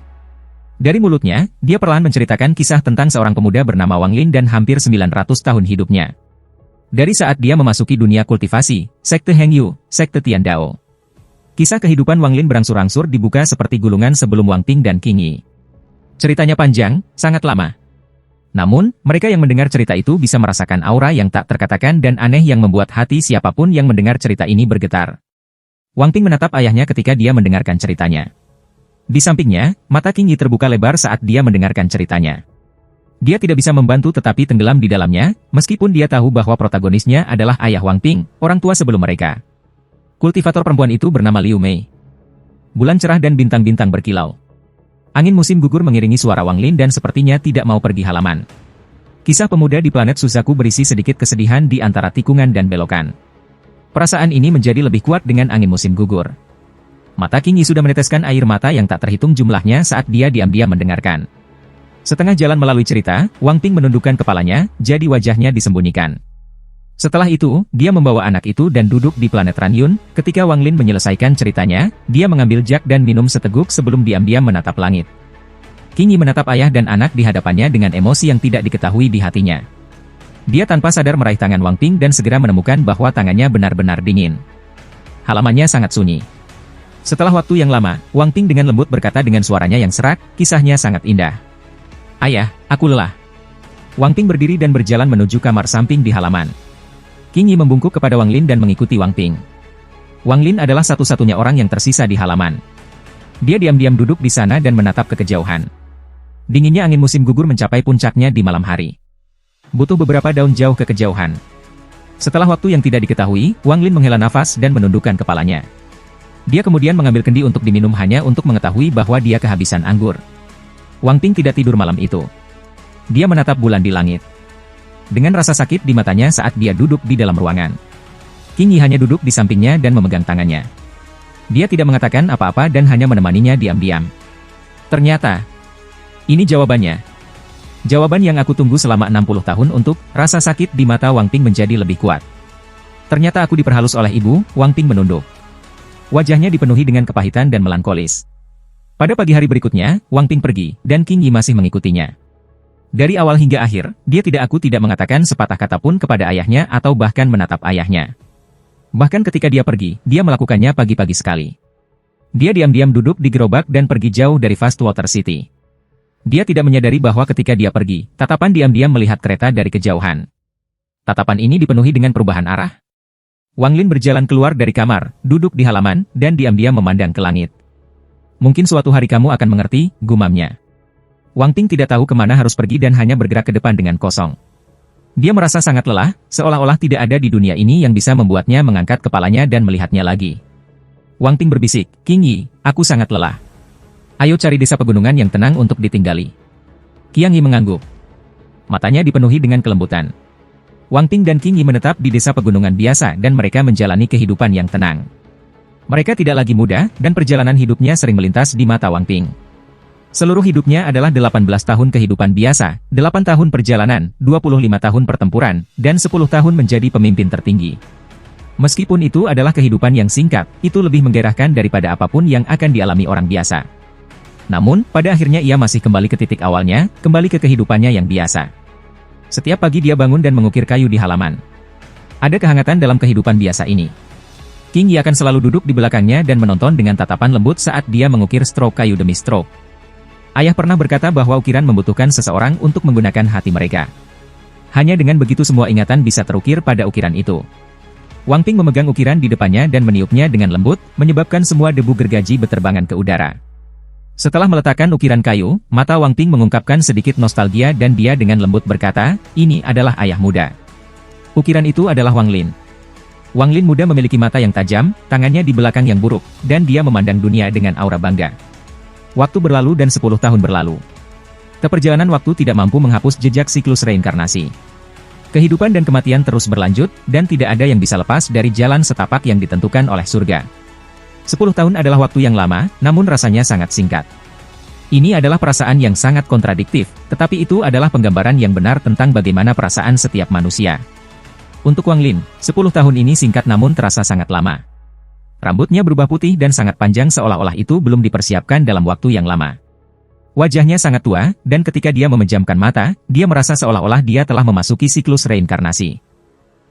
[SPEAKER 1] Dari mulutnya, dia perlahan menceritakan kisah tentang seorang pemuda bernama Wang Lin dan hampir 900 tahun hidupnya. Dari saat dia memasuki dunia kultivasi, Sekte Hengyu, Sekte Tiandao. Kisah kehidupan Wang Lin berangsur-angsur dibuka seperti gulungan sebelum Wang Ping dan Qingyi. Ceritanya panjang, sangat lama. Namun, mereka yang mendengar cerita itu bisa merasakan aura yang tak terkatakan dan aneh yang membuat hati siapapun yang mendengar cerita ini bergetar. Wang Ping menatap ayahnya ketika dia mendengarkan ceritanya. Di sampingnya, mata Qingyi terbuka lebar saat dia mendengarkan ceritanya. Dia tidak bisa membantu tetapi tenggelam di dalamnya, meskipun dia tahu bahwa protagonisnya adalah ayah Wang Ping, orang tua sebelum mereka. Kultivator perempuan itu bernama Liu Mei. Bulan cerah dan bintang-bintang berkilau. Angin musim gugur mengiringi suara Wang Lin dan sepertinya tidak mau pergi halaman. Kisah pemuda di planet Suzaku berisi sedikit kesedihan di antara tikungan dan belokan. Perasaan ini menjadi lebih kuat dengan angin musim gugur. Mata King Yi sudah meneteskan air mata yang tak terhitung jumlahnya saat dia diam-diam mendengarkan. Setengah jalan melalui cerita, Wang Ping menundukkan kepalanya, jadi wajahnya disembunyikan. Setelah itu, dia membawa anak itu dan duduk di planet Ranyun. Ketika Wang Lin menyelesaikan ceritanya, dia mengambil jak dan minum seteguk sebelum diam-diam menatap langit. King Yi menatap ayah dan anak di hadapannya dengan emosi yang tidak diketahui di hatinya. Dia tanpa sadar meraih tangan Wang Ping dan segera menemukan bahwa tangannya benar-benar dingin. Halamannya sangat sunyi. Setelah waktu yang lama, Wang Ping dengan lembut berkata dengan suaranya yang serak, kisahnya sangat indah. Ayah, aku lelah. Wang Ping berdiri dan berjalan menuju kamar samping di halaman. King Yi membungkuk kepada Wang Lin dan mengikuti Wang Ping. Wang Lin adalah satu-satunya orang yang tersisa di halaman. Dia diam-diam duduk di sana dan menatap ke kejauhan. Dinginnya angin musim gugur mencapai puncaknya di malam hari. Butuh beberapa daun jauh ke kejauhan. Setelah waktu yang tidak diketahui, Wang Lin menghela nafas dan menundukkan kepalanya. Dia kemudian mengambil kendi untuk diminum hanya untuk mengetahui bahwa dia kehabisan anggur. Wang Ping tidak tidur malam itu. Dia menatap bulan di langit. Dengan rasa sakit di matanya saat dia duduk di dalam ruangan. King Yi hanya duduk di sampingnya dan memegang tangannya. Dia tidak mengatakan apa-apa dan hanya menemaninya diam-diam. Ternyata, ini jawabannya. Jawaban yang aku tunggu selama 60 tahun untuk, rasa sakit di mata Wang Ping menjadi lebih kuat. Ternyata aku diperhalus oleh ibu, Wang Ping menunduk. Wajahnya dipenuhi dengan kepahitan dan melankolis. Pada pagi hari berikutnya, Wang Ping pergi, dan King Yi masih mengikutinya. Dari awal hingga akhir, dia tidak mengatakan sepatah kata pun kepada ayahnya atau bahkan menatap ayahnya. Bahkan ketika dia pergi, dia melakukannya pagi-pagi sekali. Dia diam-diam duduk di gerobak dan pergi jauh dari Fastwater City. Dia tidak menyadari bahwa ketika dia pergi, tatapan diam-diam melihat kereta dari kejauhan. Tatapan ini dipenuhi dengan perubahan arah. Wang Lin berjalan keluar dari kamar, duduk di halaman, dan diam-diam memandang ke langit. Mungkin suatu hari kamu akan mengerti, gumamnya. Wang Ping tidak tahu kemana harus pergi dan hanya bergerak ke depan dengan kosong. Dia merasa sangat lelah, seolah-olah tidak ada di dunia ini yang bisa membuatnya mengangkat kepalanya dan melihatnya lagi. Wang Ping berbisik, King Yi, aku sangat lelah. Ayo cari desa pegunungan yang tenang untuk ditinggali. Qiang Yi mengangguk. Matanya dipenuhi dengan kelembutan. Wang Ping dan King Yi menetap di desa pegunungan biasa dan mereka menjalani kehidupan yang tenang. Mereka tidak lagi muda, dan perjalanan hidupnya sering melintas di mata Wang Ping. Seluruh hidupnya adalah 18 tahun kehidupan biasa, 8 tahun perjalanan, 25 tahun pertempuran, dan 10 tahun menjadi pemimpin tertinggi. Meskipun itu adalah kehidupan yang singkat, itu lebih menggairahkan daripada apapun yang akan dialami orang biasa. Namun, pada akhirnya ia masih kembali ke titik awalnya, kembali ke kehidupannya yang biasa. Setiap pagi dia bangun dan mengukir kayu di halaman. Ada kehangatan dalam kehidupan biasa ini. King Yi akan selalu duduk di belakangnya dan menonton dengan tatapan lembut saat dia mengukir stroke kayu demi stroke. Ayah pernah berkata bahwa ukiran membutuhkan seseorang untuk menggunakan hati mereka. Hanya dengan begitu semua ingatan bisa terukir pada ukiran itu. Wang Ping memegang ukiran di depannya dan meniupnya dengan lembut, menyebabkan semua debu gergaji berterbangan ke udara. Setelah meletakkan ukiran kayu, mata Wang Ping mengungkapkan sedikit nostalgia dan dia dengan lembut berkata, ini adalah ayah muda. Ukiran itu adalah Wang Lin. Wang Lin muda memiliki mata yang tajam, tangannya di belakang yang buruk, dan dia memandang dunia dengan aura bangga. Waktu berlalu dan 10 tahun berlalu. Keperjalanan waktu tidak mampu menghapus jejak siklus reinkarnasi. Kehidupan dan kematian terus berlanjut, dan tidak ada yang bisa lepas dari jalan setapak yang ditentukan oleh surga. 10 tahun adalah waktu yang lama, namun rasanya sangat singkat. Ini adalah perasaan yang sangat kontradiktif, tetapi itu adalah penggambaran yang benar tentang bagaimana perasaan setiap manusia. Untuk Wang Lin, 10 tahun ini singkat namun terasa sangat lama. Rambutnya berubah putih dan sangat panjang seolah-olah itu belum dipersiapkan dalam waktu yang lama. Wajahnya sangat tua, dan ketika dia memejamkan mata, dia merasa seolah-olah dia telah memasuki siklus reinkarnasi.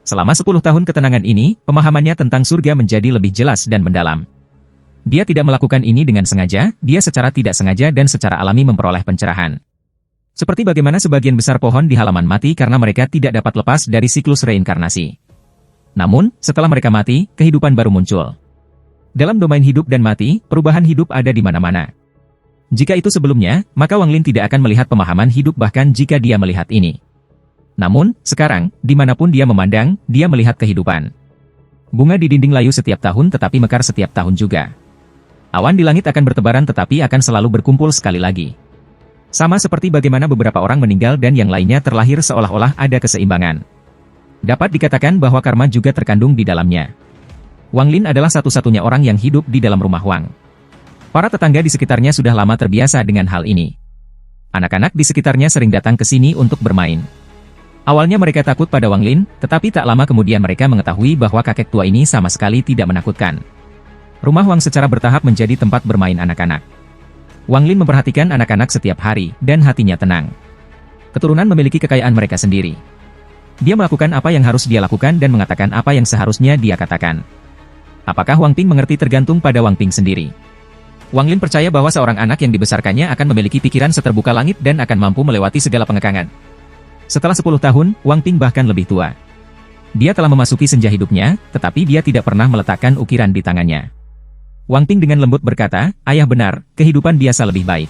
[SPEAKER 1] Selama 10 tahun ketenangan ini, pemahamannya tentang surga menjadi lebih jelas dan mendalam. Dia tidak melakukan ini dengan sengaja, dia secara tidak sengaja dan secara alami memperoleh pencerahan. Seperti bagaimana sebagian besar pohon di halaman mati karena mereka tidak dapat lepas dari siklus reinkarnasi. Namun, setelah mereka mati, kehidupan baru muncul. Dalam domain hidup dan mati, perubahan hidup ada di mana-mana. Jika itu sebelumnya, maka Wang Lin tidak akan melihat pemahaman hidup bahkan jika dia melihat ini. Namun, sekarang, dimanapun dia memandang, dia melihat kehidupan. Bunga di dinding layu setiap tahun tetapi mekar setiap tahun juga. Awan di langit akan bertebaran tetapi akan selalu berkumpul sekali lagi. Sama seperti bagaimana beberapa orang meninggal dan yang lainnya terlahir seolah-olah ada keseimbangan. Dapat dikatakan bahwa karma juga terkandung di dalamnya. Wang Lin adalah satu-satunya orang yang hidup di dalam rumah Wang. Para tetangga di sekitarnya sudah lama terbiasa dengan hal ini. Anak-anak di sekitarnya sering datang ke sini untuk bermain. Awalnya mereka takut pada Wang Lin, tetapi tak lama kemudian mereka mengetahui bahwa kakek tua ini sama sekali tidak menakutkan. Rumah Wang secara bertahap menjadi tempat bermain anak-anak. Wang Lin memperhatikan anak-anak setiap hari, dan hatinya tenang. Keturunan memiliki kekayaan mereka sendiri. Dia melakukan apa yang harus dia lakukan dan mengatakan apa yang seharusnya dia katakan. Apakah Wang Ping mengerti tergantung pada Wang Ping sendiri. Wang Lin percaya bahwa seorang anak yang dibesarkannya akan memiliki pikiran seterbuka langit dan akan mampu melewati segala pengekangan. Setelah 10 tahun, Wang Ping bahkan lebih tua. Dia telah memasuki senja hidupnya, tetapi dia tidak pernah meletakkan ukiran di tangannya. Wang Ping dengan lembut berkata, "Ayah benar, kehidupan biasa lebih baik.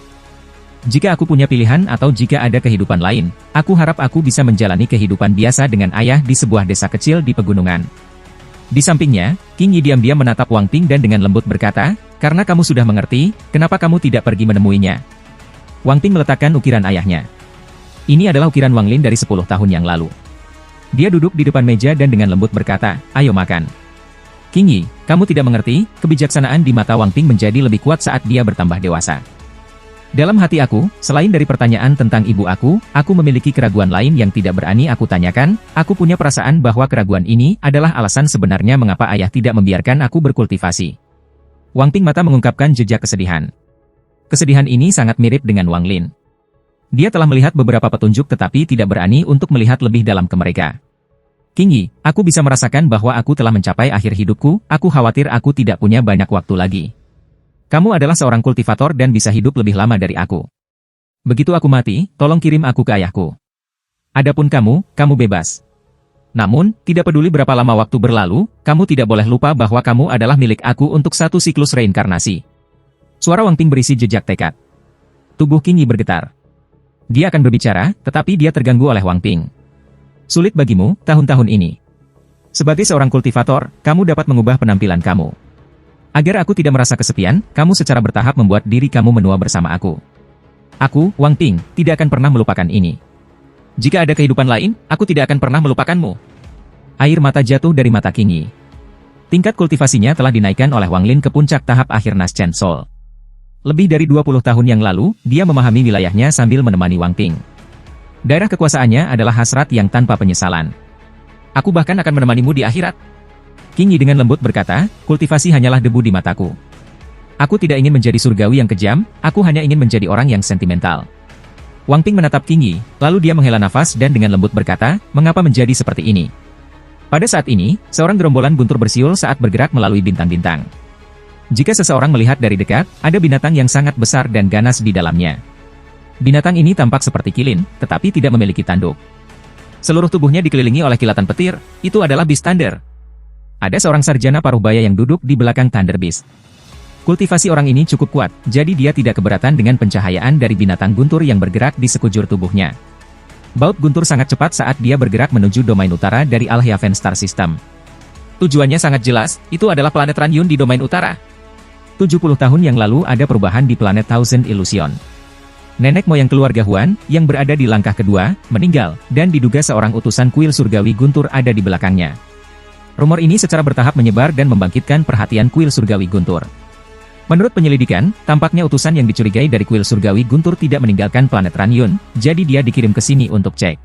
[SPEAKER 1] Jika aku punya pilihan atau jika ada kehidupan lain, aku harap aku bisa menjalani kehidupan biasa dengan ayah di sebuah desa kecil di pegunungan." Di sampingnya, King Yi diam-diam menatap Wang Ping dan dengan lembut berkata, "Karena kamu sudah mengerti, kenapa kamu tidak pergi menemuinya?" Wang Ping meletakkan ukiran ayahnya. Ini adalah ukiran Wang Lin dari 10 tahun yang lalu. Dia duduk di depan meja dan dengan lembut berkata, "Ayo makan." "King Yi, kamu tidak mengerti, kebijaksanaan di mata Wang Ping menjadi lebih kuat saat dia bertambah dewasa. Dalam hati aku, selain dari pertanyaan tentang ibu aku memiliki keraguan lain yang tidak berani aku tanyakan. Aku punya perasaan bahwa keraguan ini adalah alasan sebenarnya mengapa ayah tidak membiarkan aku berkultivasi." Wang Ping mata mengungkapkan jejak kesedihan. Kesedihan ini sangat mirip dengan Wang Lin. Dia telah melihat beberapa petunjuk tetapi tidak berani untuk melihat lebih dalam ke mereka. "King Yi, aku bisa merasakan bahwa aku telah mencapai akhir hidupku, aku khawatir aku tidak punya banyak waktu lagi. Kamu adalah seorang kultivator dan bisa hidup lebih lama dari aku. Begitu aku mati, tolong kirim aku ke ayahku. Adapun kamu bebas. Namun, tidak peduli berapa lama waktu berlalu, kamu tidak boleh lupa bahwa kamu adalah milik aku untuk satu siklus reinkarnasi." Suara Wang Ping berisi jejak tekad. Tubuh King Yi bergetar. Dia akan berbicara, tetapi dia terganggu oleh Wang Ping. "Sulit bagimu, tahun-tahun ini. Sebagai seorang kultivator, kamu dapat mengubah penampilan kamu. Agar aku tidak merasa kesepian, kamu secara bertahap membuat diri kamu menua bersama aku. Aku, Wang Ping, tidak akan pernah melupakan ini. Jika ada kehidupan lain, aku tidak akan pernah melupakanmu." Air mata jatuh dari mata King Yi. Tingkat kultivasinya telah dinaikkan oleh Wang Lin ke puncak tahap akhir Naschen Soul. Lebih dari 20 tahun yang lalu, dia memahami wilayahnya sambil menemani Wang Ping. Daerah kekuasaannya adalah hasrat yang tanpa penyesalan. "Aku bahkan akan menemanimu di akhirat." King Yi dengan lembut berkata, "Kultivasi hanyalah debu di mataku. Aku tidak ingin menjadi surgawi yang kejam, aku hanya ingin menjadi orang yang sentimental." Wang Ping menatap King Yi, lalu dia menghela nafas dan dengan lembut berkata, "Mengapa menjadi seperti ini?" Pada saat ini, seorang gerombolan guntur bersiul saat bergerak melalui bintang-bintang. Jika seseorang melihat dari dekat, ada binatang yang sangat besar dan ganas di dalamnya. Binatang ini tampak seperti kilin, tetapi tidak memiliki tanduk. Seluruh tubuhnya dikelilingi oleh kilatan petir, itu adalah Beast Thunder. Ada seorang sarjana paruh baya yang duduk di belakang Thunder Beast. Kultivasi orang ini cukup kuat, jadi dia tidak keberatan dengan pencahayaan dari binatang guntur yang bergerak di sekujur tubuhnya. Baut guntur sangat cepat saat dia bergerak menuju domain utara dari Al-Heaven Star System. Tujuannya sangat jelas, itu adalah planet Ranyun di domain utara. 70 tahun yang lalu ada perubahan di planet Thousand Illusion. Nenek moyang keluarga Huan, yang berada di langkah kedua, meninggal, dan diduga seorang utusan kuil surgawi guntur ada di belakangnya. Rumor ini secara bertahap menyebar dan membangkitkan perhatian kuil surgawi guntur. Menurut penyelidikan, tampaknya utusan yang dicurigai dari kuil surgawi guntur tidak meninggalkan planet Ranyun, jadi dia dikirim ke sini untuk cek.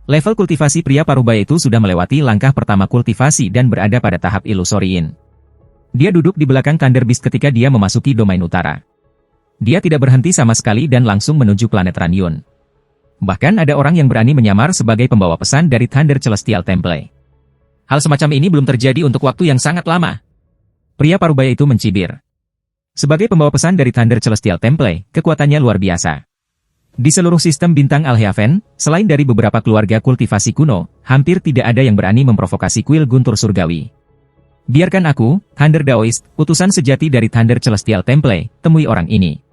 [SPEAKER 1] Level kultivasi pria parubaya itu sudah melewati langkah pertama kultivasi dan berada pada tahap Illusoriin. Dia duduk di belakang Thunder Beast ketika dia memasuki domain utara. Dia tidak berhenti sama sekali dan langsung menuju planet Ranyun. Bahkan ada orang yang berani menyamar sebagai pembawa pesan dari Thunder Celestial Temple. Hal semacam ini belum terjadi untuk waktu yang sangat lama. Pria parubaya itu mencibir. Sebagai pembawa pesan dari Thunder Celestial Temple, kekuatannya luar biasa. Di seluruh sistem bintang Al-Heaven, selain dari beberapa keluarga kultivasi kuno, hampir tidak ada yang berani memprovokasi kuil guntur surgawi. "Biarkan aku, Thunder Daoist, utusan sejati dari Thunder Celestial Temple, temui orang ini.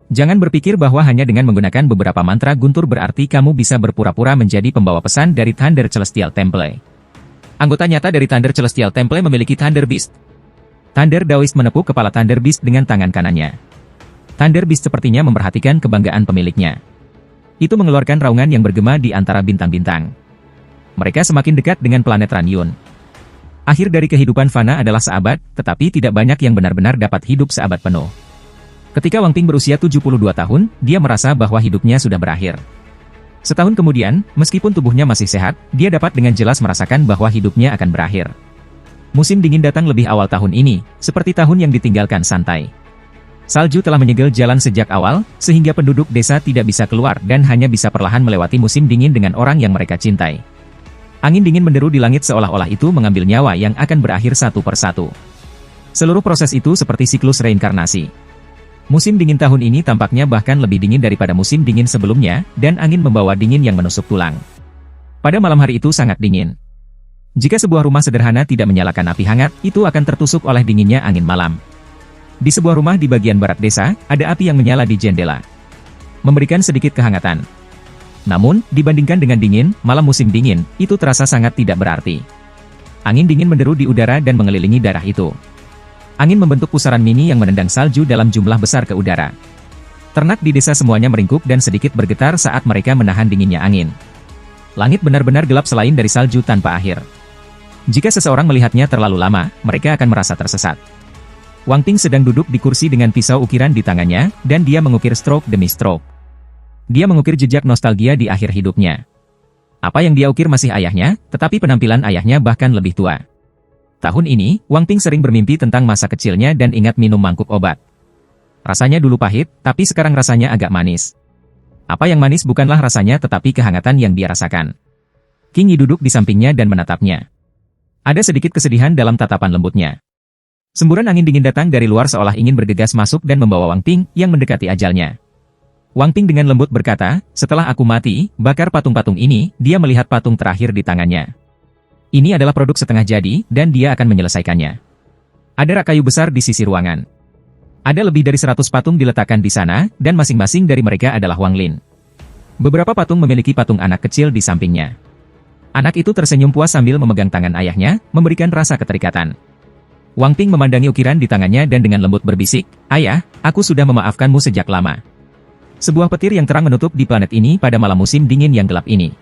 [SPEAKER 1] Jangan berpikir bahwa hanya dengan menggunakan beberapa mantra guntur berarti kamu bisa berpura-pura menjadi pembawa pesan dari Thunder Celestial Temple." Anggota nyata dari Thunder Celestial Temple memiliki Thunder Beast. Thunder Daoist menepuk kepala Thunder Beast dengan tangan kanannya. Thunder Beast sepertinya memperhatikan kebanggaan pemiliknya. Itu mengeluarkan raungan yang bergema di antara bintang-bintang. Mereka semakin dekat dengan planet Ranyun. Akhir dari kehidupan fana adalah seabad, tetapi tidak banyak yang benar-benar dapat hidup seabad penuh. Ketika Wang Ping berusia 72 tahun, dia merasa bahwa hidupnya sudah berakhir. Setahun kemudian, meskipun tubuhnya masih sehat, dia dapat dengan jelas merasakan bahwa hidupnya akan berakhir. Musim dingin datang lebih awal tahun ini, seperti tahun yang ditinggalkan santai. Salju telah menyegel jalan sejak awal, sehingga penduduk desa tidak bisa keluar dan hanya bisa perlahan melewati musim dingin dengan orang yang mereka cintai. Angin dingin menderu di langit seolah-olah itu mengambil nyawa yang akan berakhir satu persatu. Seluruh proses itu seperti siklus reinkarnasi. Musim dingin tahun ini tampaknya bahkan lebih dingin daripada musim dingin sebelumnya, dan angin membawa dingin yang menusuk tulang. Pada malam hari itu sangat dingin. Jika sebuah rumah sederhana tidak menyalakan api hangat, itu akan tertusuk oleh dinginnya angin malam. Di sebuah rumah di bagian barat desa, ada api yang menyala di jendela, memberikan sedikit kehangatan. Namun, dibandingkan dengan dingin, malam musim dingin, itu terasa sangat tidak berarti. Angin dingin menderu di udara dan mengelilingi daerah itu. Angin membentuk pusaran mini yang menendang salju dalam jumlah besar ke udara. Ternak di desa semuanya meringkuk dan sedikit bergetar saat mereka menahan dinginnya angin. Langit benar-benar gelap selain dari salju tanpa akhir. Jika seseorang melihatnya terlalu lama, mereka akan merasa tersesat. Wang Ping sedang duduk di kursi dengan pisau ukiran di tangannya, dan dia mengukir stroke demi stroke. Dia mengukir jejak nostalgia di akhir hidupnya. Apa yang dia ukir masih ayahnya, tetapi penampilan ayahnya bahkan lebih tua. Tahun ini, Wang Ping sering bermimpi tentang masa kecilnya dan ingat minum mangkuk obat. Rasanya dulu pahit, tapi sekarang rasanya agak manis. Apa yang manis bukanlah rasanya tetapi kehangatan yang dia rasakan. King Yi duduk di sampingnya dan menatapnya. Ada sedikit kesedihan dalam tatapan lembutnya. Semburan angin dingin datang dari luar seolah ingin bergegas masuk dan membawa Wang Ping yang mendekati ajalnya. Wang Ping dengan lembut berkata, setelah aku mati, bakar patung-patung ini, dia melihat patung terakhir di tangannya. Ini adalah produk setengah jadi, dan dia akan menyelesaikannya. Ada rak kayu besar di sisi ruangan. Ada lebih dari 100 patung diletakkan di sana, dan masing-masing dari mereka adalah Wang Lin. Beberapa patung memiliki patung anak kecil di sampingnya. Anak itu tersenyum puas sambil memegang tangan ayahnya, memberikan rasa keterikatan. Wang Ping memandangi ukiran di tangannya dan dengan lembut berbisik, "Ayah, aku sudah memaafkanmu sejak lama." Sebuah petir yang terang menutup di planet ini pada malam musim dingin yang gelap ini.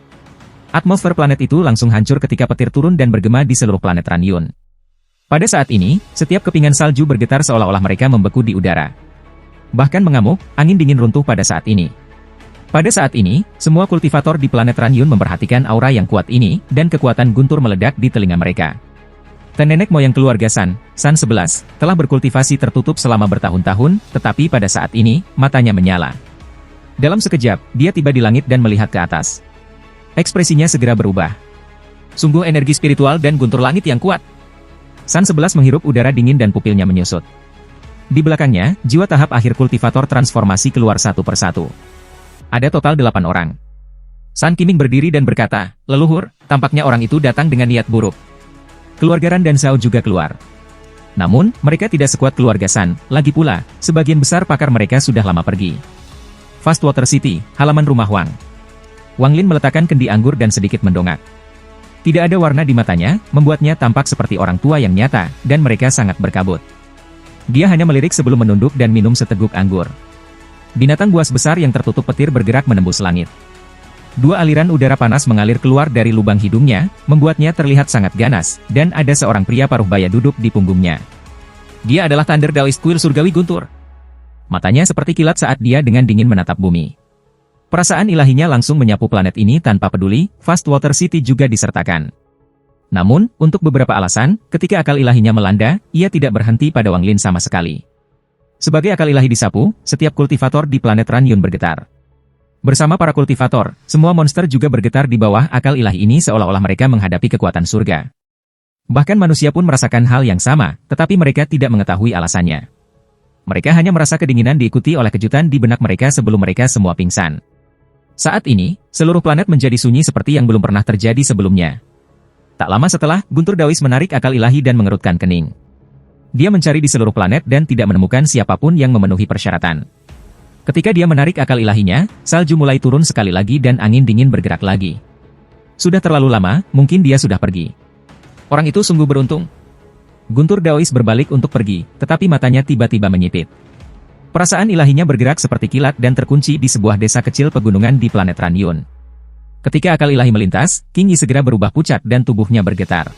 [SPEAKER 1] Atmosfer planet itu langsung hancur ketika petir turun dan bergema di seluruh planet Ranyun. Pada saat ini, setiap kepingan salju bergetar seolah-olah mereka membeku di udara. Bahkan mengamuk, angin dingin runtuh pada saat ini. Pada saat ini, semua kultivator di planet Ranyun memperhatikan aura yang kuat ini, dan kekuatan guntur meledak di telinga mereka. Nenek moyang keluarga San 11, telah berkultivasi tertutup selama bertahun-tahun, tetapi pada saat ini, matanya menyala. Dalam sekejap, dia tiba di langit dan melihat ke atas. Ekspresinya segera berubah. Sungguh energi spiritual dan guntur langit yang kuat. San 11 menghirup udara dingin dan pupilnya menyusut. Di belakangnya, jiwa tahap akhir kultivator transformasi keluar satu persatu. Ada total 8 orang. San Qiming berdiri dan berkata, "Leluhur, tampaknya orang itu datang dengan niat buruk." Keluarga Ran dan Zhao juga keluar. Namun, mereka tidak sekuat keluarga San, lagi pula, sebagian besar pakar mereka sudah lama pergi. Fastwater City, halaman rumah Wang. Wang Lin meletakkan kendi anggur dan sedikit mendongak. Tidak ada warna di matanya, membuatnya tampak seperti orang tua yang nyata, dan mereka sangat berkabut. Dia hanya melirik sebelum menunduk dan minum seteguk anggur. Binatang buas besar yang tertutup petir bergerak menembus langit. 2 aliran udara panas mengalir keluar dari lubang hidungnya, membuatnya terlihat sangat ganas, dan ada seorang pria paruh baya duduk di punggungnya. Dia adalah Thunder Daoist Kuil Surgawi Guntur. Matanya seperti kilat saat dia dengan dingin menatap bumi. Perasaan ilahinya langsung menyapu planet ini tanpa peduli, Fastwater City juga disertakan. Namun, untuk beberapa alasan, ketika akal ilahinya melanda, ia tidak berhenti pada Wang Lin sama sekali. Sebagai akal ilahi disapu, setiap kultivator di planet Ranyun bergetar. Bersama para kultivator, semua monster juga bergetar di bawah akal ilahi ini seolah-olah mereka menghadapi kekuatan surga. Bahkan manusia pun merasakan hal yang sama, tetapi mereka tidak mengetahui alasannya. Mereka hanya merasa kedinginan diikuti oleh kejutan di benak mereka sebelum mereka semua pingsan. Saat ini, seluruh planet menjadi sunyi seperti yang belum pernah terjadi sebelumnya. Tak lama setelah, Guntur Daoist menarik akal ilahi dan mengerutkan kening. Dia mencari di seluruh planet dan tidak menemukan siapapun yang memenuhi persyaratan. Ketika dia menarik akal ilahinya, salju mulai turun sekali lagi dan angin dingin bergerak lagi. Sudah terlalu lama, mungkin dia sudah pergi. Orang itu sungguh beruntung. Guntur Daoist berbalik untuk pergi, tetapi matanya tiba-tiba menyipit. Perasaan ilahinya bergerak seperti kilat dan terkunci di sebuah desa kecil pegunungan di planet Ranyun. Ketika akal ilahi melintas, King Yi segera berubah pucat dan tubuhnya bergetar.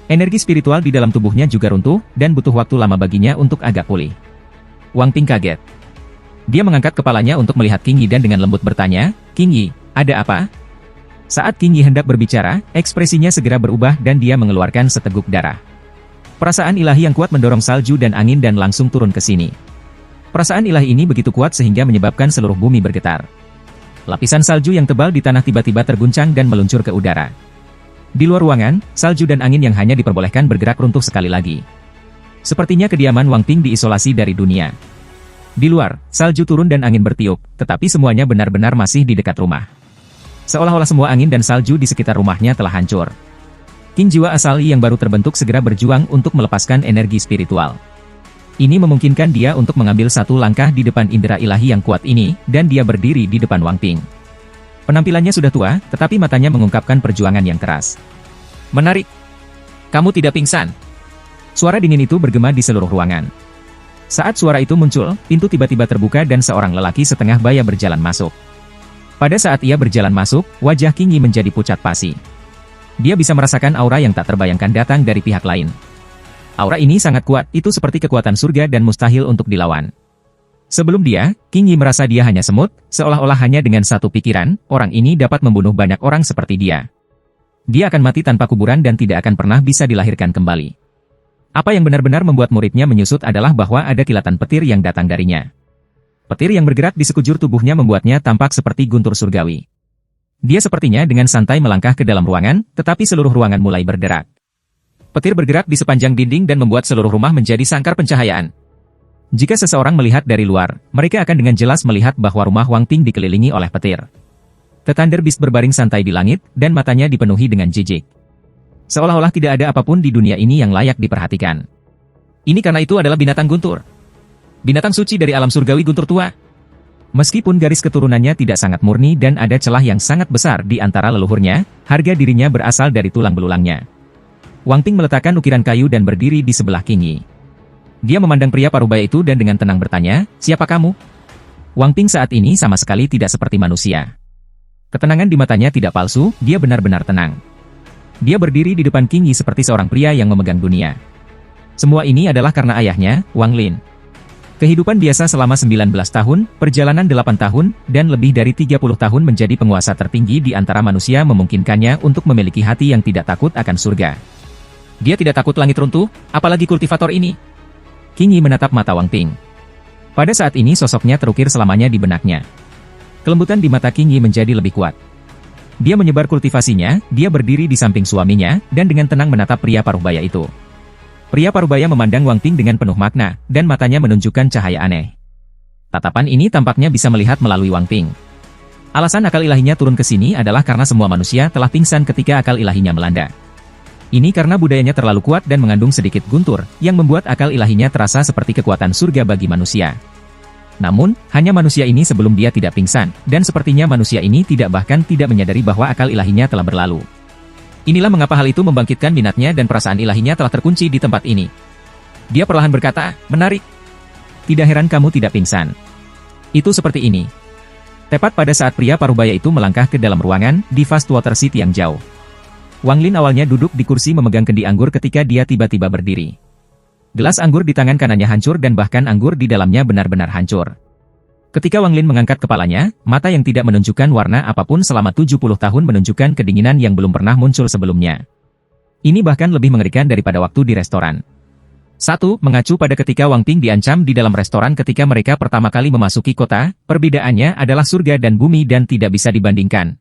[SPEAKER 1] Energi spiritual di dalam tubuhnya juga runtuh, dan butuh waktu lama baginya untuk agak pulih. Wang Ping kaget. Dia mengangkat kepalanya untuk melihat Qing Yi dan dengan lembut bertanya, "Qing Yi, ada apa?" Saat Qing Yi hendak berbicara, ekspresinya segera berubah dan dia mengeluarkan seteguk darah. Perasaan ilahi yang kuat mendorong salju dan angin dan langsung turun ke sini. Perasaan ilahi ini begitu kuat sehingga menyebabkan seluruh bumi bergetar. Lapisan salju yang tebal di tanah tiba-tiba terguncang dan meluncur ke udara. Di luar ruangan, salju dan angin yang hanya diperbolehkan bergerak runtuh sekali lagi. Sepertinya kediaman Wang Ping diisolasi dari dunia. Di luar, salju turun dan angin bertiup, tetapi semuanya benar-benar masih di dekat rumah. Seolah-olah semua angin dan salju di sekitar rumahnya telah hancur. Qing jiwa asali yang baru terbentuk segera berjuang untuk melepaskan energi spiritual. Ini memungkinkan dia untuk mengambil satu langkah di depan indera ilahi yang kuat ini, dan dia berdiri di depan Wang Ping. Penampilannya sudah tua, tetapi matanya mengungkapkan perjuangan yang keras. "Menarik. Kamu tidak pingsan." Suara dingin itu bergema di seluruh ruangan. Saat suara itu muncul, pintu tiba-tiba terbuka dan seorang lelaki setengah baya berjalan masuk. Pada saat ia berjalan masuk, wajah Qing Yi menjadi pucat pasi. Dia bisa merasakan aura yang tak terbayangkan datang dari pihak lain. Aura ini sangat kuat, itu seperti kekuatan surga dan mustahil untuk dilawan. Sebelum dia, Qing Yi merasa dia hanya semut, seolah-olah hanya dengan satu pikiran, orang ini dapat membunuh banyak orang seperti dia. Dia akan mati tanpa kuburan dan tidak akan pernah bisa dilahirkan kembali. Apa yang benar-benar membuat muridnya menyusut adalah bahwa ada kilatan petir yang datang darinya. Petir yang bergerak di sekujur tubuhnya membuatnya tampak seperti guntur surgawi. Dia sepertinya dengan santai melangkah ke dalam ruangan, tetapi seluruh ruangan mulai berderak. Petir bergerak di sepanjang dinding dan membuat seluruh rumah menjadi sangkar pencahayaan. Jika seseorang melihat dari luar, mereka akan dengan jelas melihat bahwa rumah Wang Ping dikelilingi oleh petir. The Thunder Beast berbaring santai di langit, dan matanya dipenuhi dengan jijik. Seolah-olah tidak ada apapun di dunia ini yang layak diperhatikan. Ini karena itu adalah binatang guntur. Binatang suci dari alam surgawi guntur tua. Meskipun garis keturunannya tidak sangat murni dan ada celah yang sangat besar di antara leluhurnya, harga dirinya berasal dari tulang belulangnya. Wang Ping meletakkan ukiran kayu dan berdiri di sebelah Qing Yi. Dia memandang pria parubaya itu dan dengan tenang bertanya, "Siapa kamu?" Wang Ping saat ini sama sekali tidak seperti manusia. Ketenangan di matanya tidak palsu, dia benar-benar tenang. Dia berdiri di depan Qing Yi seperti seorang pria yang memegang dunia. Semua ini adalah karena ayahnya, Wang Lin. Kehidupan biasa selama 19 tahun, perjalanan 8 tahun, dan lebih dari 30 tahun menjadi penguasa tertinggi di antara manusia memungkinkannya untuk memiliki hati yang tidak takut akan surga. Dia tidak takut langit runtuh, apalagi kultivator ini. Qing Yi menatap mata Wang Ping. Pada saat ini sosoknya terukir selamanya di benaknya. Kelembutan di mata Qing Yi menjadi lebih kuat. Dia menyebar kultivasinya, dia berdiri di samping suaminya, dan dengan tenang menatap pria parubaya itu. Pria parubaya memandang Wang Ping dengan penuh makna, dan matanya menunjukkan cahaya aneh. Tatapan ini tampaknya bisa melihat melalui Wang Ping. Alasan akal ilahinya turun ke sini adalah karena semua manusia telah pingsan ketika akal ilahinya melanda. Ini karena budayanya terlalu kuat dan mengandung sedikit guntur, yang membuat akal ilahinya terasa seperti kekuatan surga bagi manusia. Namun, hanya manusia ini sebelum dia tidak pingsan, dan sepertinya manusia ini bahkan tidak menyadari bahwa akal ilahinya telah berlalu. Inilah mengapa hal itu membangkitkan minatnya dan perasaan ilahinya telah terkunci di tempat ini. Dia perlahan berkata, "Menarik. Tidak heran kamu tidak pingsan. Itu seperti ini." Tepat pada saat pria parubaya itu melangkah ke dalam ruangan, di Fastwater City yang jauh. Wang Lin awalnya duduk di kursi memegang kendi anggur ketika dia tiba-tiba berdiri. Gelas anggur di tangan kanannya hancur dan bahkan anggur di dalamnya benar-benar hancur. Ketika Wang Lin mengangkat kepalanya, mata yang tidak menunjukkan warna apapun selama 70 tahun menunjukkan kedinginan yang belum pernah muncul sebelumnya. Ini bahkan lebih mengerikan daripada waktu di restoran. 1. Mengacu pada ketika Wang Ping diancam di dalam restoran ketika mereka pertama kali memasuki kota, perbedaannya adalah surga dan bumi dan tidak bisa dibandingkan.